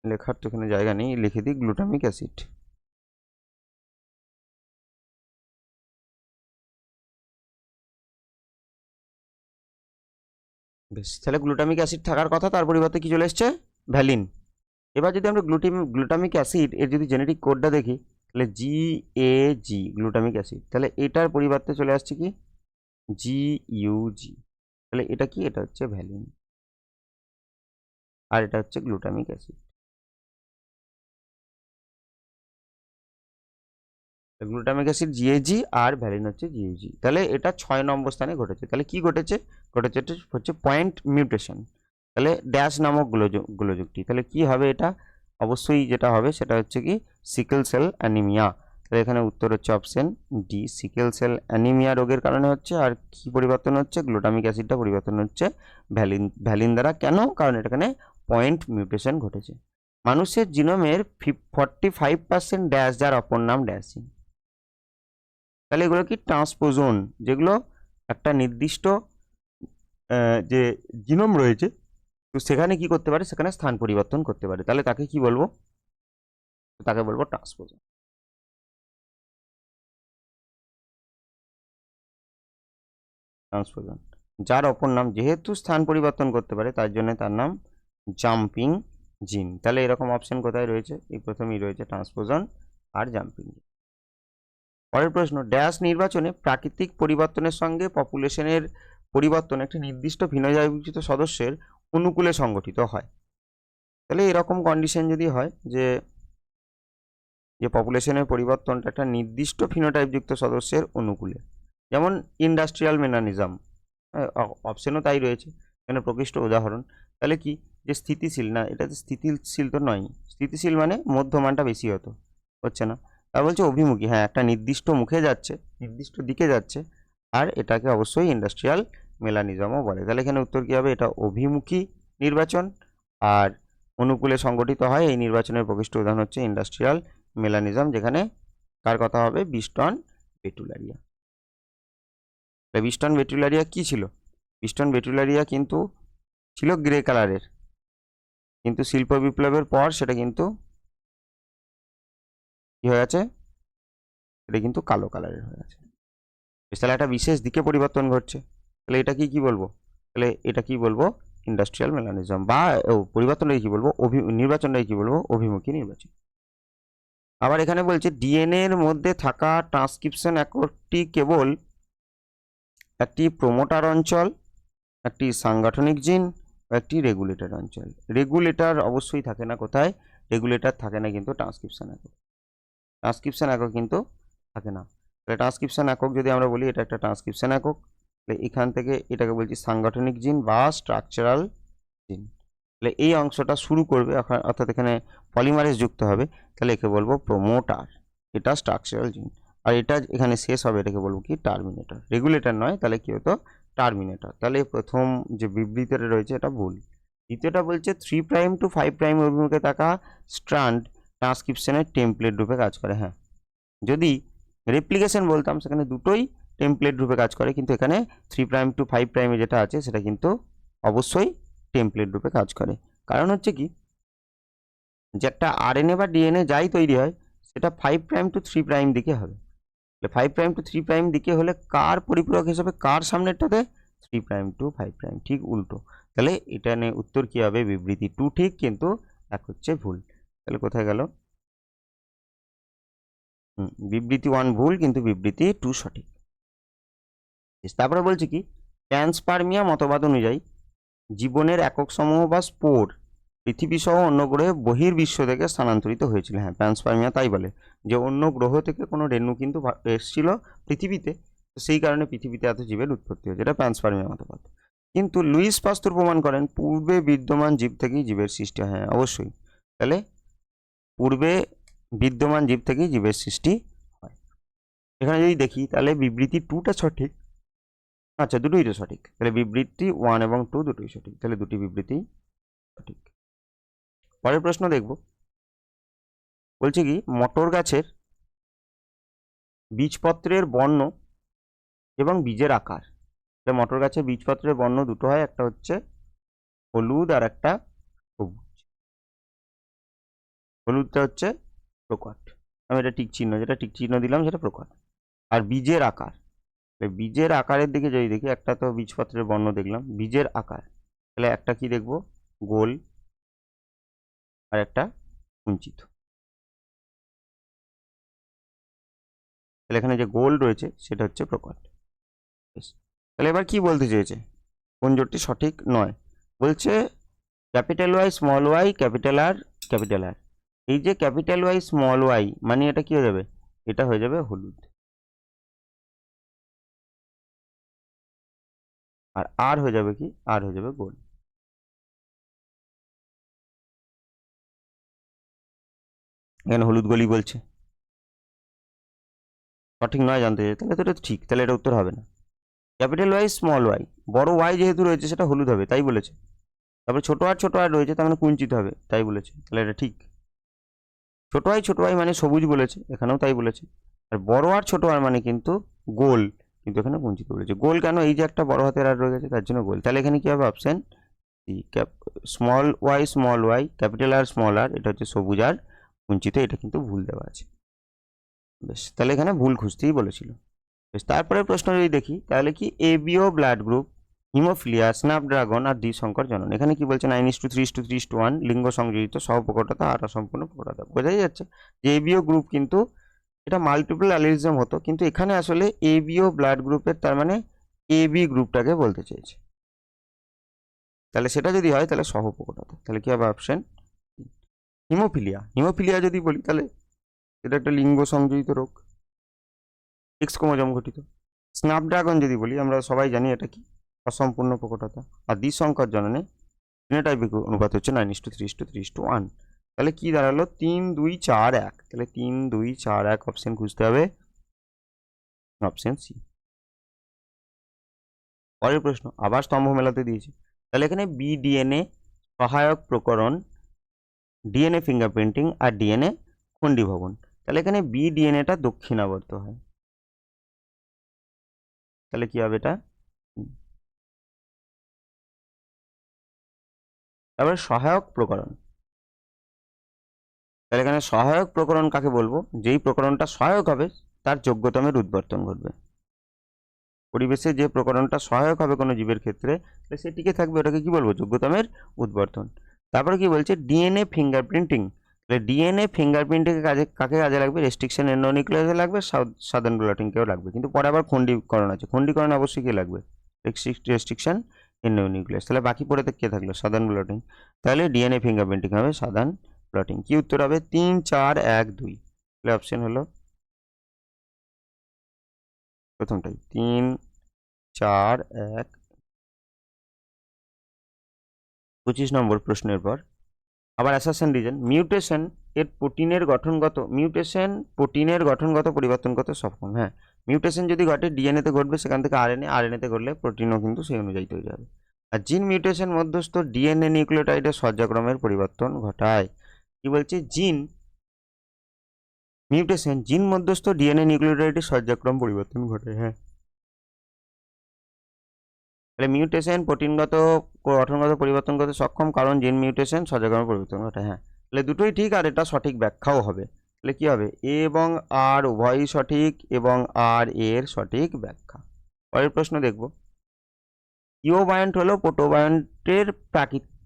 লেখার তো এখানে জায়গা নেই, লিখে দিই গ্লুটামিক অ্যাসিড। বেশ, তাহলে গ্লুটামিক অ্যাসিড থাকার কথা, তার পরিবর্তে কি চলে এসছে? ভ্যালিন। এবার যদি আমরা গ্লুটামিক অ্যাসিড এর যদি জেনেটিক কোডটা দেখি, তাহলে GAG গ্লুটামিক অ্যাসিড। তাহলে এটার পরিবর্তে চলে আসছে কি? GUG। তাহলে এটা কি? এটা হচ্ছে ভ্যালিন, আর এটা হচ্ছে glutamic acid. Glutamic acid GAG আর ভ্যালিন হচ্ছে GUG। তাহলে এটা 6 নম্বর স্থানে ঘটেছে। তাহলে কি ঘটেছে? ঘটেছে হচ্ছে পয়েন্ট মিউটেশন। তাহলে ড্যাশ নামক গোলযোগটি, তাহলে কি হবে এটা? অবশ্যই যেটা হবে সেটা হচ্ছে কি? Sickle cell anaemia. তাহলে এখানে উত্তর হচ্ছে option D, sickle cell anaemia রোগের কারণে হচ্ছে। আর কি পরিবর্তন হচ্ছে? গ্লুটামিক অ্যাসিডটা পরিবর্তন হচ্ছে ভ্যালিন দ্বারা। কেন? কারণ এখানে পয়েন্ট মিউটেশন ঘটেছে। মানুষের জিনোমের 45% ড্যাশ, যার অপর নাম ড্যাশিং। তাহলে এগুলো কি? ট্রান্সপোজন, যেগুলো একটা নির্দিষ্ট যে জিনোম রয়েছে, তো সেখানে কি করতে পারে? সেখানে স্থান পরিবর্তন করতে পারে। তাহলে তাকে কি বলবো? তাকে বলবো ট্রান্সপোজন। ট্রান্সপোজন, যার অপর নাম, যেহেতু স্থান পরিবর্তন করতে পারে তার জন্য তার নাম জাম্পিং জিন। তাহলে এরকম অপশন কোথায় রয়েছে? এই প্রথমেই রয়েছে ট্রান্সপোজন আর জাম্পিং জিন। পরের প্রশ্ন, ড্যাশ নির্বাচনে প্রাকৃতিক পরিবর্তনের সঙ্গে পপুলেশনের পরিবর্তন একটি নির্দিষ্ট ভিন্নজাতিগোষ্ঠীর সদস্যের অনুকূলে সংগঠিত হয়। তাহলে এরকম কন্ডিশন যদি হয় যে পপুলেশনের পরিবর্তনটা একটা নির্দিষ্ট ফিনোটাইপযুক্ত সদস্যের অনুকূলে, যেমন ইন্ডাস্ট্রিয়াল মেকানিজম, অপশনও তাই রয়েছে এখানে প্রকৃষ্ট উদাহরণ। তাহলে কি যে স্থিতিশীল না, এটা স্থিতিশীল তো নয়, স্থিতিশীল মানে মধ্যমানটা বেশি হচ্ছে না। তা বলছে অভিমুখী, হ্যাঁ একটা নির্দিষ্ট মুখে যাচ্ছে, নির্দিষ্ট দিকে যাচ্ছে, আর এটাকে অবশ্যই ইন্ডাস্ট্রিয়াল মেলানিজমও বলে। তাহলে এখানে উত্তর কী হবে, এটা অভিমুখী নির্বাচন আর অনুকূলে সংগঠিত হয়। এই নির্বাচনের প্রকৃষ্ট উদাহরণ হচ্ছে ইন্ডাস্ট্রিয়াল মেলানিজম, যেখানে কার কথা হবে, বিস্টন বেটুলারিয়া। বিস্টন বেটুলারিয়া কি ছিল, বিস্টন বেটুলারিয়া কিন্তু ছিল গ্রে কালারের, কিন্তু শিল্প বিপ্লবের পর সেটা কিন্তু কি হয়ে আছে, এটা কিন্তু কালো কালারের হয়ে আছে। তাহলে একটা বিশেষ দিকে পরিবর্তন ঘটছে, তাহলে এটা কি বলবো, তাহলে এটা কি বলবো, ইন্ডাস্ট্রিয়াল মেলানিজম, বা পরিবর্তনটাকে কি বলবো, নির্বাচনটাকে কি বলবো, অভিমুখী নির্বাচন। আবার এখানে বলছে ডিএনএ এর মধ্যে থাকা ট্রান্সক্রিপশন এককটি কেবল একটি প্রোমোটার অঞ্চল, একটি সাংগঠনিক জিন, একটি রেগুলেটর অঞ্চল। রেগুলেটর অবশ্যই থাকে না, কোথায়, রেগুলেটর থাকে না কিন্তু ট্রান্সক্রিপশন একক, ট্রান্সক্রিপশন একক কিন্তু থাকে না। তাহলে ট্রান্সক্রিপশন একক যদি আমরা বলি, এটা একটা ট্রান্সক্রিপশন একক, তাহলে এখান থেকে এটাকে বলছি সাংগঠনিক জিন বা স্ট্রাকচারাল জিন। তাহলে এই অংশটা শুরু করবে, অর্থাৎ এখানে পলিমারেজ যুক্ত হবে, তাহলে একে বলবো প্রোমোটার, এটা স্ট্রাকচারাল জিন। আর এটা এখানে শেষ হবে, এটাকে বলবো কি টার্মিনেটর, রেগুলেটর নয়, তাহলে কি হতো, টার্মিনেটর। তাহলে প্রথম যে বিবৃতিটা রয়েছে এটা ভুল। দ্বিতীয়টা বলছে 3' to 5' অভিমুখে থাকা স্ট্র্যান্ড ট্রান্সক্রিপশনের টেমপ্লেট রূপে কাজ করে। হ্যাঁ, যদি রেপ্লিকেশন বলতাম সেখানে দুটোই টেমপ্লেট রূপে কাজ করে, কিন্তু এখানে 3' to 5' যেটা আছে সেটা কিন্তু অবশ্যই টেমপ্লেট রূপে কাজ করে। কারণ হচ্ছে কি, যে একটা আরএনএ বা ডিএনএ যাই তৈরি হয় সেটা 5' to 3' দিকে হবে। 5' to 3' দিকে হলে কার পরিপূরক হিসেবে, কার সামনেরটাতে, 3' to 5', ঠিক উল্টো। তাহলে এটা নিয়ে উত্তর কি হবে, বিবৃতি 2 ঠিক, কিন্তু এক হচ্ছে ভুল। তাহলে কোথায় গেল, বিবৃতি 1 ভুল, কিন্তু বিবৃতি 2 সঠিক। তারপরে বলছে কি, প্যানস্পার্মিয়া মতবাদ অনুযায়ী জীবনের একক সমূহ বা স্পোর পৃথিবী সহ অন্য গ্রহে বহির্বিশ্ব থেকে স্থানান্তরিত হয়েছিল। হ্যাঁ, প্যানস্পার্মিয়া তাই বলে যে অন্য গ্রহ থেকে কোনো রেণু কিন্তু এসেছিল পৃথিবীতে, সেই কারণে পৃথিবীতে এত জীবের উৎপত্তি হয়েছে, এটা প্যানস্পার্মিয়া মতবাদ। কিন্তু লুইস পাস্তুর প্রমাণ করেন পূর্বে বিদ্যমান জীব থেকেই জীবের সৃষ্টি। হ্যাঁ অবশ্যই, তাহলে পূর্বে বিদ্যমান জীব থেকেই জীবের সৃষ্টি হয়। এখানে যদি দেখি তাহলে বিবৃতি 2টা সঠিক, আচ্ছা দুটোই তো সঠিক, তাহলে বিবৃতি 1 এবং 2 দুটোই সঠিক, তাহলে দুটি বিবৃতি সঠিক। পরের প্রশ্ন দেখব, বলছে কি মটর গাছের বীজপত্রের বর্ণ এবং বীজের আকার। মটর গাছের বীজপত্রের বর্ণ দুটো হয়, একটা হচ্ছে হলুদ আর একটা সবুজ। হলুদটা হচ্ছে প্রকট, আমি এটা টিক চিহ্ন, যেটা টিক চিহ্ন দিলাম সেটা প্রকট। আর বীজের আকার, বীজের আকারের দিকে যদি দেখি, একটা তো বীজপত্রের বর্ণ দেখলাম, বীজের আকার তাহলে একটা কি দেখব, গোল, আর একটা কুঞ্চিত। তাহলে এখানে যে গোল রয়েছে সেটা হচ্ছে প্রকট। তাহলে এবার কি বলতে চেয়েছে, কোন জোটটি সঠিক নয়, বলছে capital Y small Y capital R capital R. এই যে ক্যাপিটাল ওয়াই স্মল ওয়াই মানে এটা কি হয়ে যাবে, এটা হয়ে যাবে হলুদ, আর আর হয়ে যাবে কি, আর হয়ে যাবে গোল। এখানে হলুদ গোলই বলছে, সঠিক নয় জানতে চাই, তাহলে তো এটা ঠিক, তাহলে এটা উত্তর হবে না। ক্যাপিটাল ওয়াই স্মল ওয়াই, বড় ওয়াই যেহেতু রয়েছে সেটা হলুদ হবে তাই বলেছে, তারপরে ছোট আর রয়েছে তার মানে কুঞ্চিত হবে তাই বলেছে, তাহলে এটা ঠিক। ছোট ওয়াই মানে সবুজ বলেছে, এখানেও তাই বলেছে। আর বড় আর ছোট আর মানে কিন্তু গোল, কিন্তু এখানে কুঞ্চিত বলেছে। গোল কেন, এই যে একটা বড় হাতের আর রয়ে গেছে তার জন্য গোল। তাহলে এখানে কি হবে, option C, small Y capital R small R, এটা হচ্ছে সবুজ আর কুঞ্চিত, এটা কিন্তু ভুল দেওয়া আছে। বেশ, তাহলে এখানে ভুল খুঁজতেই বলেছিল। বেশ, তারপরে প্রশ্ন যদি দেখি তাহলে কি ABO blood group, haemophilia, snapdragon আর দ্বিসংকর জনন। এখানে কি বলছে 9:3:3:1, লিঙ্গ সংযোজিত, সহপ্রকটতা আর অসম্পূর্ণ প্রকটতা। বোঝাই যাচ্ছে যে এবিও গ্রুপ কিন্তু এটা মাল্টিপল অ্যালিজম হতো, কিন্তু এখানে আসলে এবিও ব্লাড গ্রুপের তার মানে এবি গ্রুপটাকে বলতে চেয়েছে। তাহলে সেটা যদি হয় তাহলে সহপ্রকটতা, তাহলে কি হবে অপশন হিমোফিলিয়া। হিমোফিলিয়া যদি বলি তাহলে এটা একটা লিঙ্গ সংযোজিত রোগ, এক্স ক্রোমোজোম ঘটিত। স্ন্যাপড্রাগন যদি বলি আমরা সবাই জানি এটা কি অসম্পূর্ণ প্রকটতা। আর দ্বিসংখ্যার জননে ফিনোটাইপিক অনুপাত হচ্ছে 9:3:3:1। তাহলে কি দাঁড়ালো 3-2-4-1, তাহলে 3-2-4-1 অপশন খুঁজতে হবে, অপশন সি। পরের প্রশ্ন আবার স্তম্ভ মেলাতে দিয়েছি, তাহলে এখানে বিডিএনএ সহায়ক প্রকরণ, ডিএনএ ফিঙ্গারপ্রিন্টিং আর ডিএনএ খণ্ডীভবন। তাহলে এখানে বিডিএনএটা দক্ষিণাবর্ত হয়, তাহলে কি হবে এটা। তারপরে সহায়ক প্রকরণ, তাহলে এখানে সহায়ক প্রকরণ কাকে বলবো, যেই প্রকরণটা সহায়ক হবে তার যোগ্যতমের উদ্বর্তন ঘটবে। পরিবেশে যে প্রকরণটা সহায়ক হবে কোনো জীবের ক্ষেত্রে তাহলে সে টিকে থাকবে, ওটাকে কি বলবো যোগ্যতমের উদ্বর্তন। তারপরে কি বলছে ডিএনএ ফিঙ্গারপ্রিন্টিং, তাহলে ডিএনএ ফিঙ্গারপ্রিন্টিং কাজে কাকে কাজে লাগবে, রেস্ট্রিকশন এন্ডোনিউক্লিয়াসে লাগবে, সাদার্ন ব্লটিংকেও লাগবে, কিন্তু পরে আবার খণ্ডীকরণ আছে, খণ্ডীকরণ অবশ্যই কে লাগবে, রেস্ট্রিকশন এন্ডোনিউক্লিয়াস। তাহলে বাকি পড়ে কে থাকলো সাদার্ন ব্লটিং, তাহলে ডিএনএ ফিঙ্গারপ্রিন্টিং হবে সাদার্ন ব্লটিং। কি উত্তর হবে 3-4-1-2, তাহলে অপশন হলো প্রথমটাই 3-4-1। 25 নম্বর প্রশ্নের পর আবার অ্যাসারশন রিজন, মিউটেশন এর প্রোটিনের গঠনগত পরিবর্তন করতে সক্ষম। হ্যাঁ, মিউটেশন যদি ঘটে ডিএনএতে ঘটবে, সেখান থেকে আরএনএতে ঘটলে প্রোটিনও কিন্তু সেই অনুযায়ী তৈরি হবে। আর জিন মিউটেশন মধ্যস্থ ডিএনএ নিউক্লিওটাইডের সজ্জাক্রমের পরিবর্তন ঘটায়। কি বলছে জিন মিউটেশন, জিন মধ্যস্থ ডিএনএ নিউক্লিওটাইডের সজ্জাক্রম পরিবর্তন ঘটায়। হ্যাঁ, তাহলে মিউটেশন প্রোটিনগত গঠনগত পরিবর্তন করতে সক্ষম, কারণ জিন মিউটেশন সজ্জাক্রমের পরিবর্তন ঘটায়। হ্যাঁ, তাহলে দুটোই ঠিক, আর এটা সঠিক ব্যাখ্যাও হবে। তাহলে কি হবে এ এবং আর উভয়ই সঠিক এবং আর এর সঠিক ব্যাখ্যা। পরের প্রশ্ন দেখব, ইওবায়ন্ট হলো প্রোটোবায়ন্টের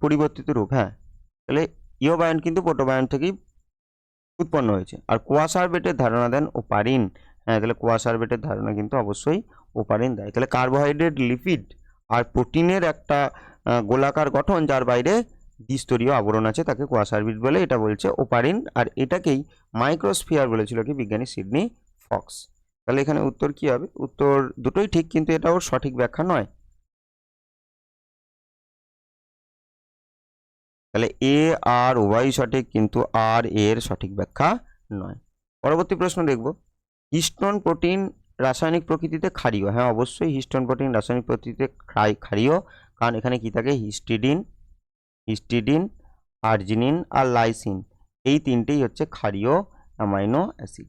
পরিবর্তিত রূপ। হ্যাঁ, তাহলে ইওবায়ন্ট কিন্তু প্রোটোবায়ন্ট থেকেই উৎপন্ন হয়েছে। আর কোয়াসারবেটের ধারণা দেন ওপারিন। হ্যাঁ, তাহলে কোয়াসারবেটের ধারণা কিন্তু অবশ্যই ওপারিন দেয়। তাহলে কার্বোহাইড্রেট, লিপিড আর প্রোটিনের একটা গোলাকার গঠন যার বাইরে দ্বিস্তরীয় আবরণ আছে তাকে কোয়াসারবেট বলে, এটা বলছে ওপারিন। আর এটাকেই মাইক্রোস্ফিয়ার বলেছিল কি বিজ্ঞানী সিডনি ফক্স। তাহলে এখানে উত্তর কি হবে, উত্তর দুটোই ঠিক কিন্তু এটা ওর সঠিক ব্যাখ্যা নয়। তাহলে এ আর ওয়াই সঠিক কিন্তু আর এর সঠিক ব্যাখ্যা নয়। পরবর্তী প্রশ্ন দেখব, হিস্টোন প্রোটিন রাসায়নিক প্রকৃতিতে ক্ষারীয়। হ্যাঁ, অবশ্যই হিস্টোন প্রোটিন রাসায়নিক প্রকৃতিতে ক্ষারীয়, কারণ এখানে কি থাকে হিস্টিডিন আর্জিনিন আর লাইসিন, এই তিনটেই হচ্ছে ক্ষারীয় অ্যামাইনো অ্যাসিড।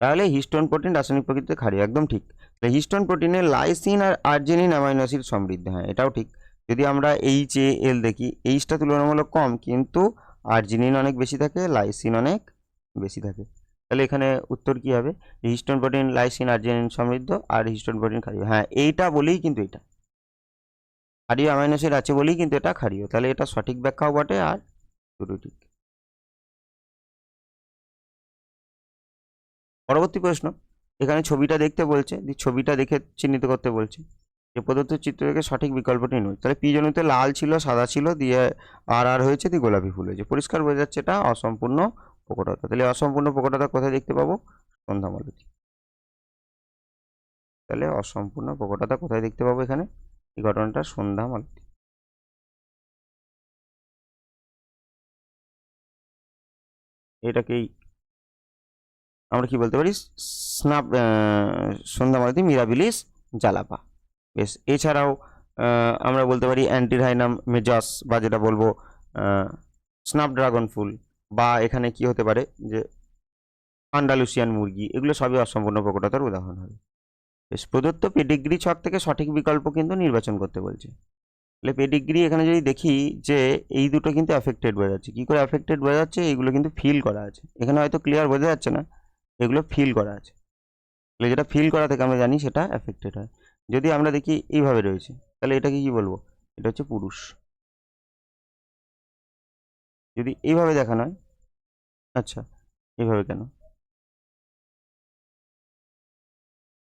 তাহলে হিস্টোন প্রোটিন রাসায়নিক প্রকৃতিতে ক্ষারীয়, একদম ঠিক। তাহলে হিস্টোন প্রোটিনে লাইসিন আর আর্জিনিন অ্যামাইনো অ্যাসিড সমৃদ্ধ। হ্যাঁ, এটাও ঠিক। যদি আমরা HAL দেখি, এইচটা তুলনামূলক কম কিন্তু আর্জিনিন অনেক বেশি থাকে, লাইসিন অনেক বেশি থাকে। তাহলে এখানে উত্তর কি হবে, হিস্টোন প্রোটিন লাইসিন আর্জিনিন সমৃদ্ধ আর হিস্টোন প্রোটিন ক্ষারীয়। হ্যাঁ, এইটা বলেই কিন্তু এটা ক্ষারীয় অ্যামাইনো অ্যাসিড আছে বলেই কিন্তু এটা ক্ষারীয়, তাহলে এটা সঠিক ব্যাখ্যাও বটে আর দুটো ঠিক। পরবর্তী প্রশ্ন, এখানে ছবিটা দেখতে বলছে, ছবিটা দেখে চিহ্নিত করতে বলছে যে প্রদত্ত চিত্র থেকে সঠিক বিকল্পটি নয়। তাহলে পি জনুতে লাল ছিল, সাদা ছিল, দিয়ে আর হয়েছে, দিয়ে গোলাপি ফুল হয়েছে, পরিষ্কার বোঝা যাচ্ছে এটা অসম্পূর্ণ প্রকটতা। তাহলে অসম্পূর্ণ প্রকটতা কোথায় দেখতে পাবো, সন্ধ্যামালতি। তাহলে অসম্পূর্ণ প্রকটতা কোথায় দেখতে পাবো, এখানে এই ঘটনাটা সন্ধ্যামালতি। এটাকেই আমরা কি বলতে পারি, স্নাপ সন্ধ্যামালতি মিরাবিলিস জালাপা। বেশ, এছাড়াও আমরা বলতে পারি অ্যান্টিরহাইনাম মেজাস, বা যেটা বলবো স্ন্যাপড্রাগন ফুল, বা এখানে কি হতে পারে যে আন্ডালুসিয়ান মুরগি, এগুলো সবই অসম্পূর্ণ প্রকটতার উদাহরণ হবে। বেশ, প্রদত্ত পেডিগ্রি ছক থেকে সঠিক বিকল্প কিন্তু নির্বাচন করতে বলছে। তাহলে পেডিগ্রি এখানে যদি দেখি যে এই দুটো কিন্তু অ্যাফেক্টেড বোঝা যাচ্ছে। কী করে অ্যাফেক্টেড বোঝা যাচ্ছে, এইগুলো কিন্তু ফিল করা আছে, এখানে হয়তো ক্লিয়ার বোঝা যাচ্ছে না, এগুলো ফিল করা আছে। তাহলে যেটা ফিল করা থেকে আমরা জানি সেটা অ্যাফেক্টেড হয়। যদি আমরা দেখি এইভাবে রয়েছে, তাহলে এটাকে কি বলবো, এটা হচ্ছে পুরুষ। যদি এইভাবে দেখানো হয়, আচ্ছা এইভাবে কেন,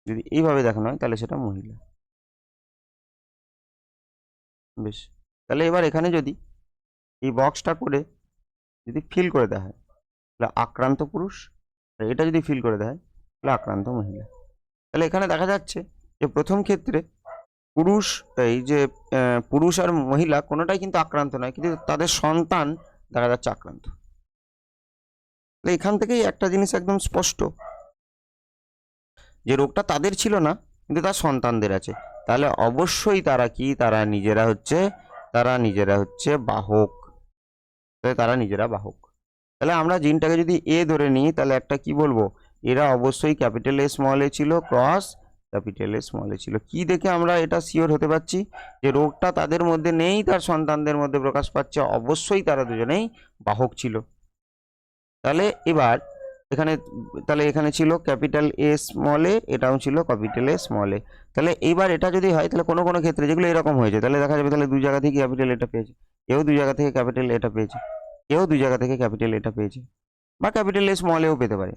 যদি এইভাবে দেখানো হয় তাহলে সেটা মহিলা। বেশ, তাহলে এবার এখানে যদি এই বক্সটা করে যদি ফিল করে দেওয়া হয় তাহলে আক্রান্ত পুরুষ, আর এটা যদি ফিল করে দেওয়া হয় তাহলে আক্রান্ত মহিলা। তাহলে এখানে দেখা যাচ্ছে যে প্রথম ক্ষেত্রে পুরুষ, এই যে পুরুষ আর মহিলা কোনোটাই কিন্তু আক্রান্ত নয়, কিন্তু তাদের সন্তান দেখা যাচ্ছে আক্রান্ত। তাহলে এখান থেকেই একটা জিনিস একদম স্পষ্ট যে রোগটা তাদের ছিল না কিন্তু তার সন্তানদের আছে। তাহলে অবশ্যই তারা কি, তারা নিজেরা হচ্ছে বাহক। তাহলে তারা নিজেরা বাহক। তাহলে আমরা জিনটাকে যদি এ ধরে নিই তাহলে একটা কি বলবো, এরা অবশ্যই ক্যাপিটাল এ স্মল এ ছিল, ক্রস ক্যাপিটাল এ স্মল এ ছিল। কি দেখে আমরা এটা শিওর হতে পারছি যে রোগটা তাদের মধ্যে নেই, তার সন্তানদের মধ্যে প্রকাশ পাচ্ছে, অবশ্যই তারা দুজনেই বাহক ছিল। তাহলে এবার এখানে ছিল ক্যাপিটাল এ স্মল এ, এটাও ছিল ক্যাপিটাল এ স্মল এ। তাহলে এইবার এটা যদি হয় তাহলে কোনো কোনো ক্ষেত্রে যেগুলো এরকম হয়েছে তাহলে দেখা যাবে তাহলে দুই জায়গা থেকে ক্যাপিটাল এটা পেয়েছে, কেউ দুই জায়গা থেকে ক্যাপিটাল এটা পেয়েছে, কেউ দুই জায়গা থেকে ক্যাপিটাল এটা পেয়েছে, বা ক্যাপিটাল এ স্মল এও পেতে পারে।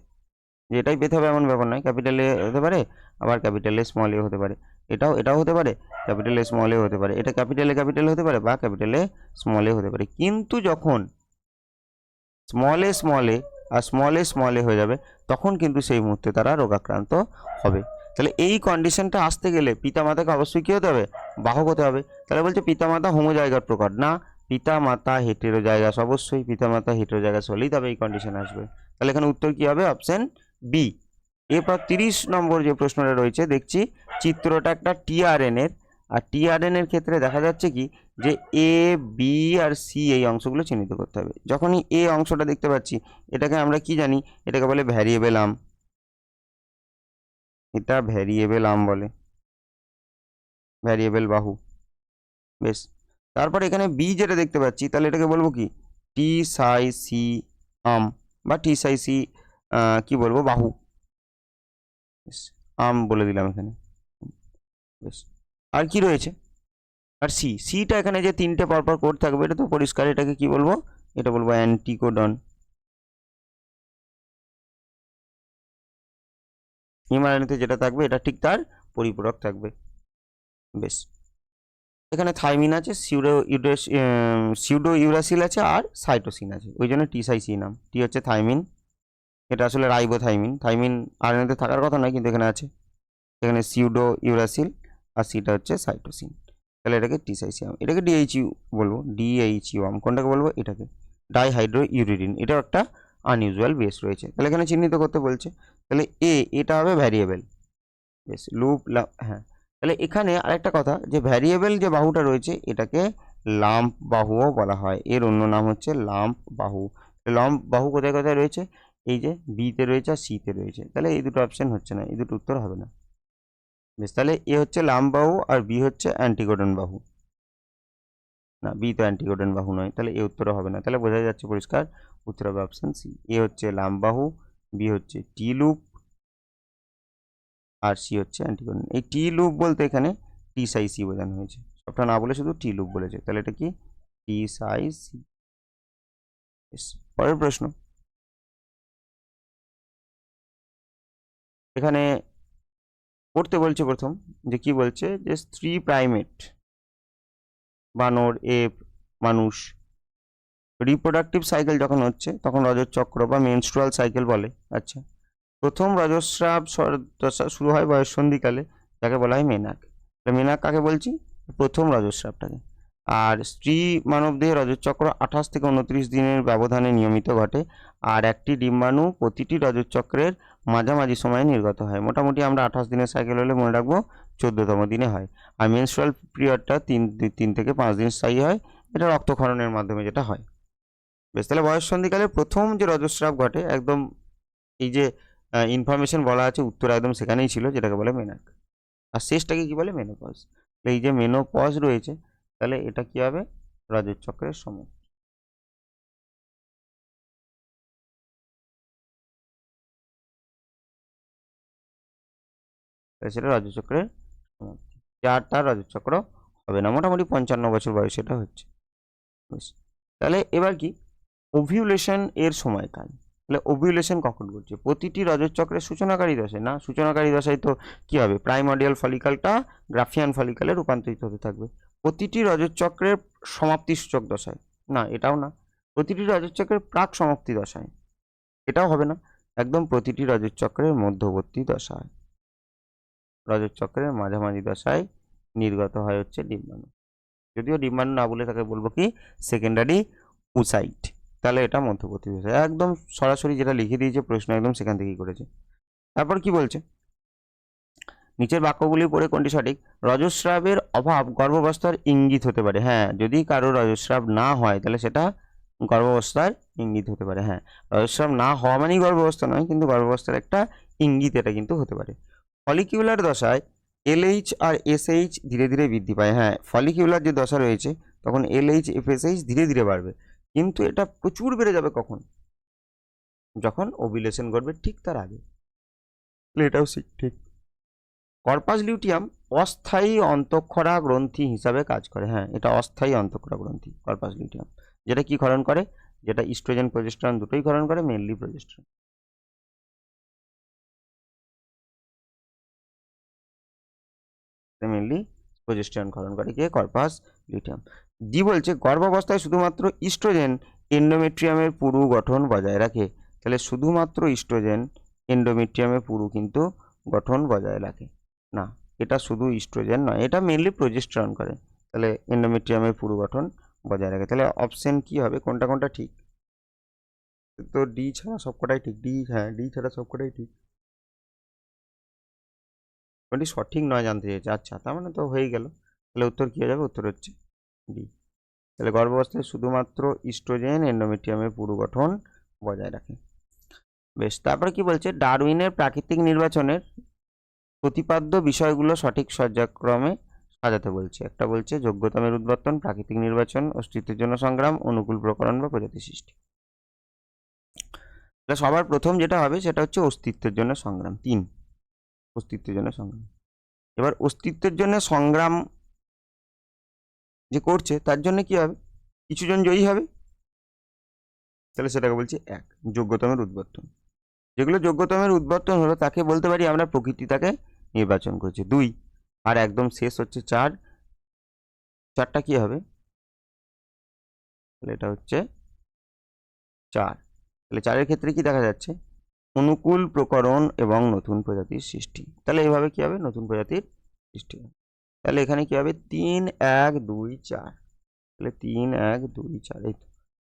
যে এটাই পেতে হবে এমন ব্যাপার নয়, ক্যাপিটাল এ হতে পারে আবার ক্যাপিটাল এ স্মল এ হতে পারে, এটাও হতে পারে, ক্যাপিটাল এ স্মল এ হতে পারে, এটা ক্যাপিটাল হতে পারে বা ক্যাপিটাল এ স্মল এ হতে পারে। কিন্তু যখন স্মল এ আর স্মল এ হয়ে যাবে তখন কিন্তু সেই মুহূর্তে তারা রোগাক্রান্ত হবে। তাহলে এই কন্ডিশনটা আসতে গেলে পিতামাতাকে অবশ্যই কী হতে হবে, বাহক হতে হবে। তাহলে বলছে পিতামাতা হোমোজাইগাস প্রকার না, পিতামাতা হেটেরোজাইগাস, অবশ্যই পিতামাতা হেটেরোজাইগাস হলেই তবে এই কন্ডিশন আসবে। তাহলে এখানে উত্তর কী হবে, অপশন বি। এরপর 30 নম্বর যে প্রশ্নটা রয়েছে দেখছি, চিত্রটা একটা টিআরএন এর, আর টিআরএন এর ক্ষেত্রে দেখা যাচ্ছে কি যে এ বি আর সি এই অংশগুলো চিহ্নিত করতে হবে। যখনই এ অংশটা দেখতে পাচ্ছি এটাকে আমরা কি জানি, এটাকে বলে ভ্যারিয়েবল আর্ম, এটা ভ্যারিয়েবল আর্ম বলে, ভ্যারিয়েবল বাহু। বেশ, তারপর এখানে বি যেটা দেখতে পাচ্ছি তাহলে এটাকে বলবো কি টি সাই সি আর্ম, বা টি সাই সি কি বলবো, বাহু। বেশ, আর্ম বলে দিলাম এখানে। বেশ, আর কি রয়েছে, আর সিটা এখানে যে তিনটে পরপর কোড থাকবে এটা তো পরিষ্কার, এটাকে কি বলবো, এটা বলবো অ্যান্টিকোডন। হিমালয়তে যেটা থাকবে এটা ঠিক তার পরিপূরক থাকবে। বেশ, এখানে থাইমিন আছে, সিউডো ইউরাসিল আছে, আর সাইটোসিন আছে, ওই জন্য টিসাইসি নাম। টি হচ্ছে থাইমিন, এটা আসলে রাইবোথাইমিন, থাইমিন আরএনএতে থাকার কথা নয় কিন্তু এখানে আছে। এখানে সিউডো ইউরাসিল আর সিটা হচ্ছে সাইটোসিন। তাহলে এটাকে টিসাইসিয়াম, এটাকে ডিএইচইউ বলবো, ডিএইচইউআম। কোনটাকে বলবো, এটাকে ডাইহাইড্রো ইউরিডিন, এটাও একটা আনইউজুয়াল বেস রয়েছে। তাহলে এখানে চিহ্নিত করতে বলছে, তাহলে এটা হবে ভ্যারিয়েবল। বেশ, হ্যাঁ। তাহলে এখানে আরেকটা কথা যে ভ্যারিয়েবল যে বাহুটা রয়েছে এটাকে লাম্প বাহুও বলা হয়, এর অন্য নাম হচ্ছে লাম্প বাহু। লাম্প বাহু কোথায় কোথায় রয়েছে, এই যে বিতে রয়েছে আর সিতে রয়েছে। তাহলে এই দুটো অপশন হচ্ছে না, এই দুটো উত্তর হবে না। বেশ, তাহলে এ হচ্ছে লাম্প বাহু আর বি হচ্ছে অ্যান্টিকোডন বাহু। না, বি তো অ্যান্টিকোডন বাহু নয়, তাহলে এ উত্তর হবে না। তাহলে বোঝা যাচ্ছে পরিষ্কার উত্তর হবে অপশন সি। এ হচ্ছে লাম্প বাহু, বি হচ্ছে টি লুপ, আর সি হচ্ছে অ্যান্টিকোডন। এই টি লুপ বলতে এখানে টি সাই সি বোঝানো হয়েছে, সবটা না বলে শুধু টি লুপ বলেছে। তাহলে এটা কি টি সাই সি। পরের প্রশ্ন, এখানে পড়তে বলছে প্রথম যে কি বলছে যে স্ত্রী প্রাইমেট, বানর, এপ, মানুষ, রিপ্রোডাক্টিভ সাইকেল যখন হচ্ছে তখন রজতচক্র বা মেনস্ট্রুয়াল সাইকেল বলে। আচ্ছা, প্রথম রজস্রাব দশা শুরু হয় বয়ঃসন্ধিকালে, যাকে বলা হয় মেনাক। মেনাক কাকে বলছি, প্রথম রজস্রাবটাকে। আর স্ত্রী মানবদেহে রজতচক্র 28 থেকে 29 দিনের ব্যবধানে নিয়মিত ঘটে, আর একটি ডিম্বাণু প্রতিটি রজতচক্রের মাঝামাঝি সময়ে নির্গত হয়। মোটামুটি আমরা 28 দিনের সাইকেল হলে মনে রাখবো 14তম দিনে হয়। আর মেনস্ট্রুয়াল পিরিয়ডটা 3 থেকে 5 দিন স্থায়ী হয়, এটা রক্তক্ষরণের মাধ্যমে যেটা হয়। বেশ, তাহলে বয়ঃসন্ধিকালে প্রথম যে রজস্রাব ঘটে একদম এই যে ইনফরমেশন বলা আছে উত্তর একদম সেখানেই ছিল, যেটাকে বলে মেনাক। আর শেষটাকে কি বলে, মেনোপজ। এই যে মেনোপজ রয়েছে তাহলে এটা কি হবে, রজতচক্রের সময়। সেটা রজতচক্রের সমাপ্তি, যার তার রজতচক্র হবে না, মোটামুটি 55 বছর বয়সে এটা হচ্ছে। বেশ, তাহলে এবার কি ওভিউলেশন এর সময়কাল। তাহলে ওভিউলেশন কখন ঘটছে, প্রতিটি রজতচক্রের সূচনাকারী দশায় না, সূচনাকারী দশায় তো কি হবে, প্রাইমর্ডিয়াল ফলিকালটা গ্রাফিয়ান ফলিকালে রূপান্তরিত হতে থাকবে। প্রতিটি রজত চক্রের সমাপ্তি সূচক দশায়, না এটাও না, প্রতিটি রজত চক্রের প্রাক সমাপ্তি দশায়, এটাও হবে না, একদম প্রতিটি রজত চক্রের মধ্যবর্তী দশায়, রজত চক্রের মাঝামাঝি দশায় নির্গত হয় হচ্ছে ডিম্বাণু। যদিও ডিম্বাণু না বলে তাকে বলবো কি সেকেন্ডারি উসাইট, তাহলে এটা মধ্যবর্তী দশায়, একদম সরাসরি যেটা লিখে দিয়েছে প্রশ্ন একদম সেখান থেকেই করেছে। তারপর কি বলছে, নিচের বাক্যগুলি পড়ে কোনটি সঠিক? রজস্রাবের অভাব গর্ভাবস্থার ইঙ্গিত হতে পারে। হ্যাঁ, যদি কারো রজস্রাব না হয় তাহলে সেটা গর্ভাবস্থার ইঙ্গিত হতে পারে। হ্যাঁ, রজস্রাব না হওয়া মানেই গর্ভাবস্থা নয়, কিন্তু গর্ভাবস্থার একটা ইঙ্গিত এটা কিন্তু হতে পারে। ফলিকিউলার দশায় এলএইচ আর এসএইচ ধীরে ধীরে বৃদ্ধি পায়। হ্যাঁ, ফলিকিউলার যে দশা রয়েছে তখন এলএইচ এফএসএইচ ধীরে ধীরে বাড়বে, কিন্তু এটা প্রচুর বেড়ে যাবে কখন? যখন ওভিলেশন ঘটবে ঠিক তার আগে, এটাও ঠিক। কর্পাস লিউটিয়াম অস্থায়ী অন্তঃক্ষরা গ্রন্থি হিসাবে কাজ করে। হ্যাঁ, এটা অস্থায়ী অন্তঃক্ষরা গ্রন্থি কর্পাস লিউটিয়াম, যেটা কি ক্ষরণ করে, যেটা ইস্ট্রোজেন প্রজেস্টেরন দুটোই ক্ষরণ করে, মেনলি প্রজেস্টেরন। মেনলি প্রজেস্টেরন ক্ষরণ করে কে? Corpus luteum. জি বলছে গর্ভাবস্থায় শুধুমাত্র ইস্ট্রোজেন এন্ডোমেট্রিয়ামের পুরু গঠন বজায় রাখে। তাহলে শুধুমাত্র ইস্ট্রোজেন এন্ডোমেট্রিয়ামের পুরু কিন্তু গঠন বজায় রাখে না, এটা শুধু ইস্ট্রোজেন নয়, এটা মেনলি প্রজেস্টেরন করে, তাহলে এন্ডোমেট্রিয়ামের পুরু গঠন বজায় রাখে। তাহলে অপশন কি হবে, কোনটা কোনটা ঠিক? তো ডি ছাড়া সবকটাই ঠিক, ডি, হ্যাঁ ডি ছাড়া সবকটাই ঠিক, কোনটি সঠিক নয় জানতে চেয়েছে। আচ্ছা, তার মানে তো হয়ে গেল, তাহলে উত্তর কি হয়ে যাবে? উত্তর হচ্ছে ডি। তাহলে গর্ভাবস্থায় শুধুমাত্র ইস্ট্রোজেন এন্ডোমেট্রিয়ামের পুরু গঠন বজায় রাখে। বেশ, তারপরে কি বলছে, ডারউইনের প্রাকৃতিক নির্বাচনের প্রতিপাদ্য বিষয়গুলো সঠিক পর্যায়ক্রমে সাজাতে বলছে। একটা বলছে যোগ্যতা মেরুদবর্তন, প্রাকৃতিক নির্বাচন, অস্তিত্বের জন্য সংগ্রাম, অনুকূল প্রকরণ বা প্রজাতি সৃষ্টি। তাহলে সবার প্রথম যেটা হবে সেটা হচ্ছে অস্তিত্বের জন্য সংগ্রাম, 3, অস্তিত্বের জন্য সংগ্রাম। এবার অস্তিত্বের জন্য সংগ্রাম যে করছে তার জন্য কি হবে, কিছুজন জয়ী হবে, তাহলে সেটাকে বলছি 1 যোগ্যতমের উদ্বর্তন। যেগুলো যোগ্যতমের উদ্বর্তন হলো তাকে বলতে পারি আমরা প্রকৃতি তাকে নির্বাচন করছে। 2, আর একদম শেষ হচ্ছে 4, 4টা কি হবে, তাহলে এটা হচ্ছে 4। তাহলে 4-এর ক্ষেত্রে কি দেখা যাচ্ছে, অনুকূল প্রকরণ এবং নতুন প্রজাতির সৃষ্টি। তাহলে এইভাবে কি হবে, নতুন প্রজাতির সৃষ্টি হবে। তাহলে এখানে কি হবে, 3, 1, 2, 4, তাহলে 3, 1, 2, 4, এই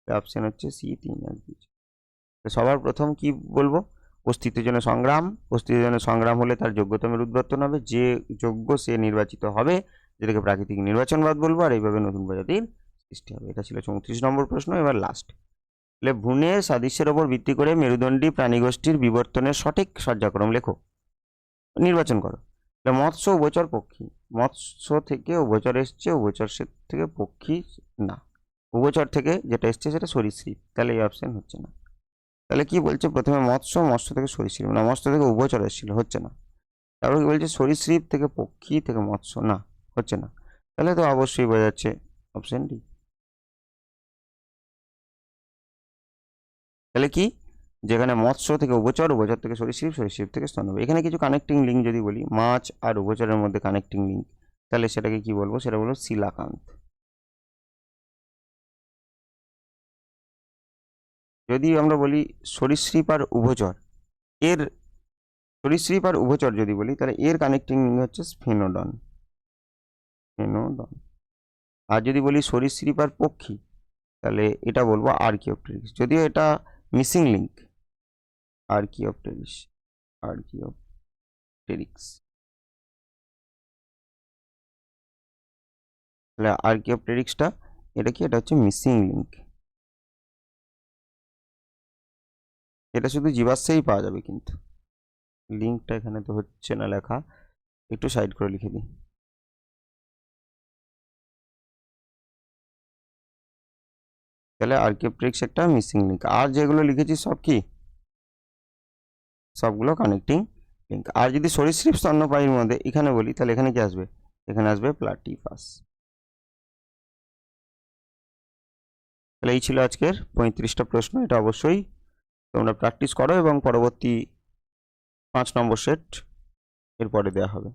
তো অপশন হচ্ছে সি, 3, 1, 2, 4। সবার প্রথম কি বলবো, অস্তিত্বের জন্য সংগ্রাম। অস্তিত্বের জন্য সংগ্রাম হলে তার যোগ্যতমের উদ্বর্তন হবে, যে যোগ্য সে নির্বাচিত হবে, যেটাকে প্রাকৃতিক নির্বাচনবাদ বলবো, আর এইভাবে নতুন প্রজাতির সৃষ্টি হবে। এটা ছিল 34 নম্বর প্রশ্ন। এবার লাস্ট, তাহলে ভ্রূণের সাদৃশ্যের ওপর ভিত্তি করে মেরুদণ্ডী প্রাণীগোষ্ঠীর বিবর্তনের সঠিক পর্যায়ক্রম লেখো, নির্বাচন করো। তাহলে মৎস্য, উভচর, পক্ষী। মৎস্য থেকে উভচর এসছে, উভচর থেকে পক্ষী না, উভচর থেকে যেটা এসছে সেটা সরীসৃপ, তাহলে এই অপশন হচ্ছে না। তাহলে কি বলছে, প্রথমে মৎস্য, মৎস্য থেকে সরীসৃপ না, মৎস্য থেকে উভচর এসেছিল, হচ্ছে না। তারপর কি বলছে, সরীসৃপ থেকে পক্ষী থেকে মৎস্য, না হচ্ছে না। তাহলে তো অবশ্যই বোঝা যাচ্ছে অপশন ডি। তাহলে কি, যেখানে মৎস্য থেকে উভচর, উভচর থেকে সরীসৃপ, সরীসৃপ থেকে স্তন্যপায়ী। এখানে কিছু কানেক্টিং লিঙ্ক যদি বলি, মাছ আর উভচরের মধ্যে কানেক্টিং লিঙ্ক, তাহলে সেটাকে কি বলবো, সেটা বলবো শিলাকান্ত। যদি আমরা বলি সরীসৃপ আর উভচর, এর সরীসৃপ আর উভচর যদি বলি, তাহলে এর কানেক্টিং লিঙ্ক হচ্ছে স্ফেনোডন, স্ফেনোডন। আর যদি বলি সরীসৃপ আর পক্ষী, তাহলে এটা বলবো আর্কিওপটেরিক্স, যদিও এটা মিসিং লিঙ্ক, আর্কিওপটেরিক্স, আর্কিওপটেরিক্স। তাহলে আর্কিওপটেরিক্সটা এটা কি, এটা হচ্ছে মিসিং লিঙ্ক, এটা শুধু জীবাশ্মেই পাওয়া যাবে, কিন্তু লিঙ্কটা এখানে তো হচ্ছে না লেখা, একটু সাইড করে লিখে দিই। তাহলে আর্কিওপটেরিক্স একটা মিসিং লিঙ্ক, আর যেগুলো লিখেছি সব কি, সবগুলো কানেক্টিং লিঙ্ক। আর যদি সরীসৃপ স্তন্যপায়ীর মধ্যে এখানে বলি, তাহলে এখানে কি আসবে, এখানে আসবে প্লাটিপাস। তাহলে এই ছিল আজকের 35টা প্রশ্ন। এটা অবশ্যই তোমরা প্র্যাকটিস করো এবং পরবর্তী 5 নম্বর সেট এরপরে দেওয়া হবে।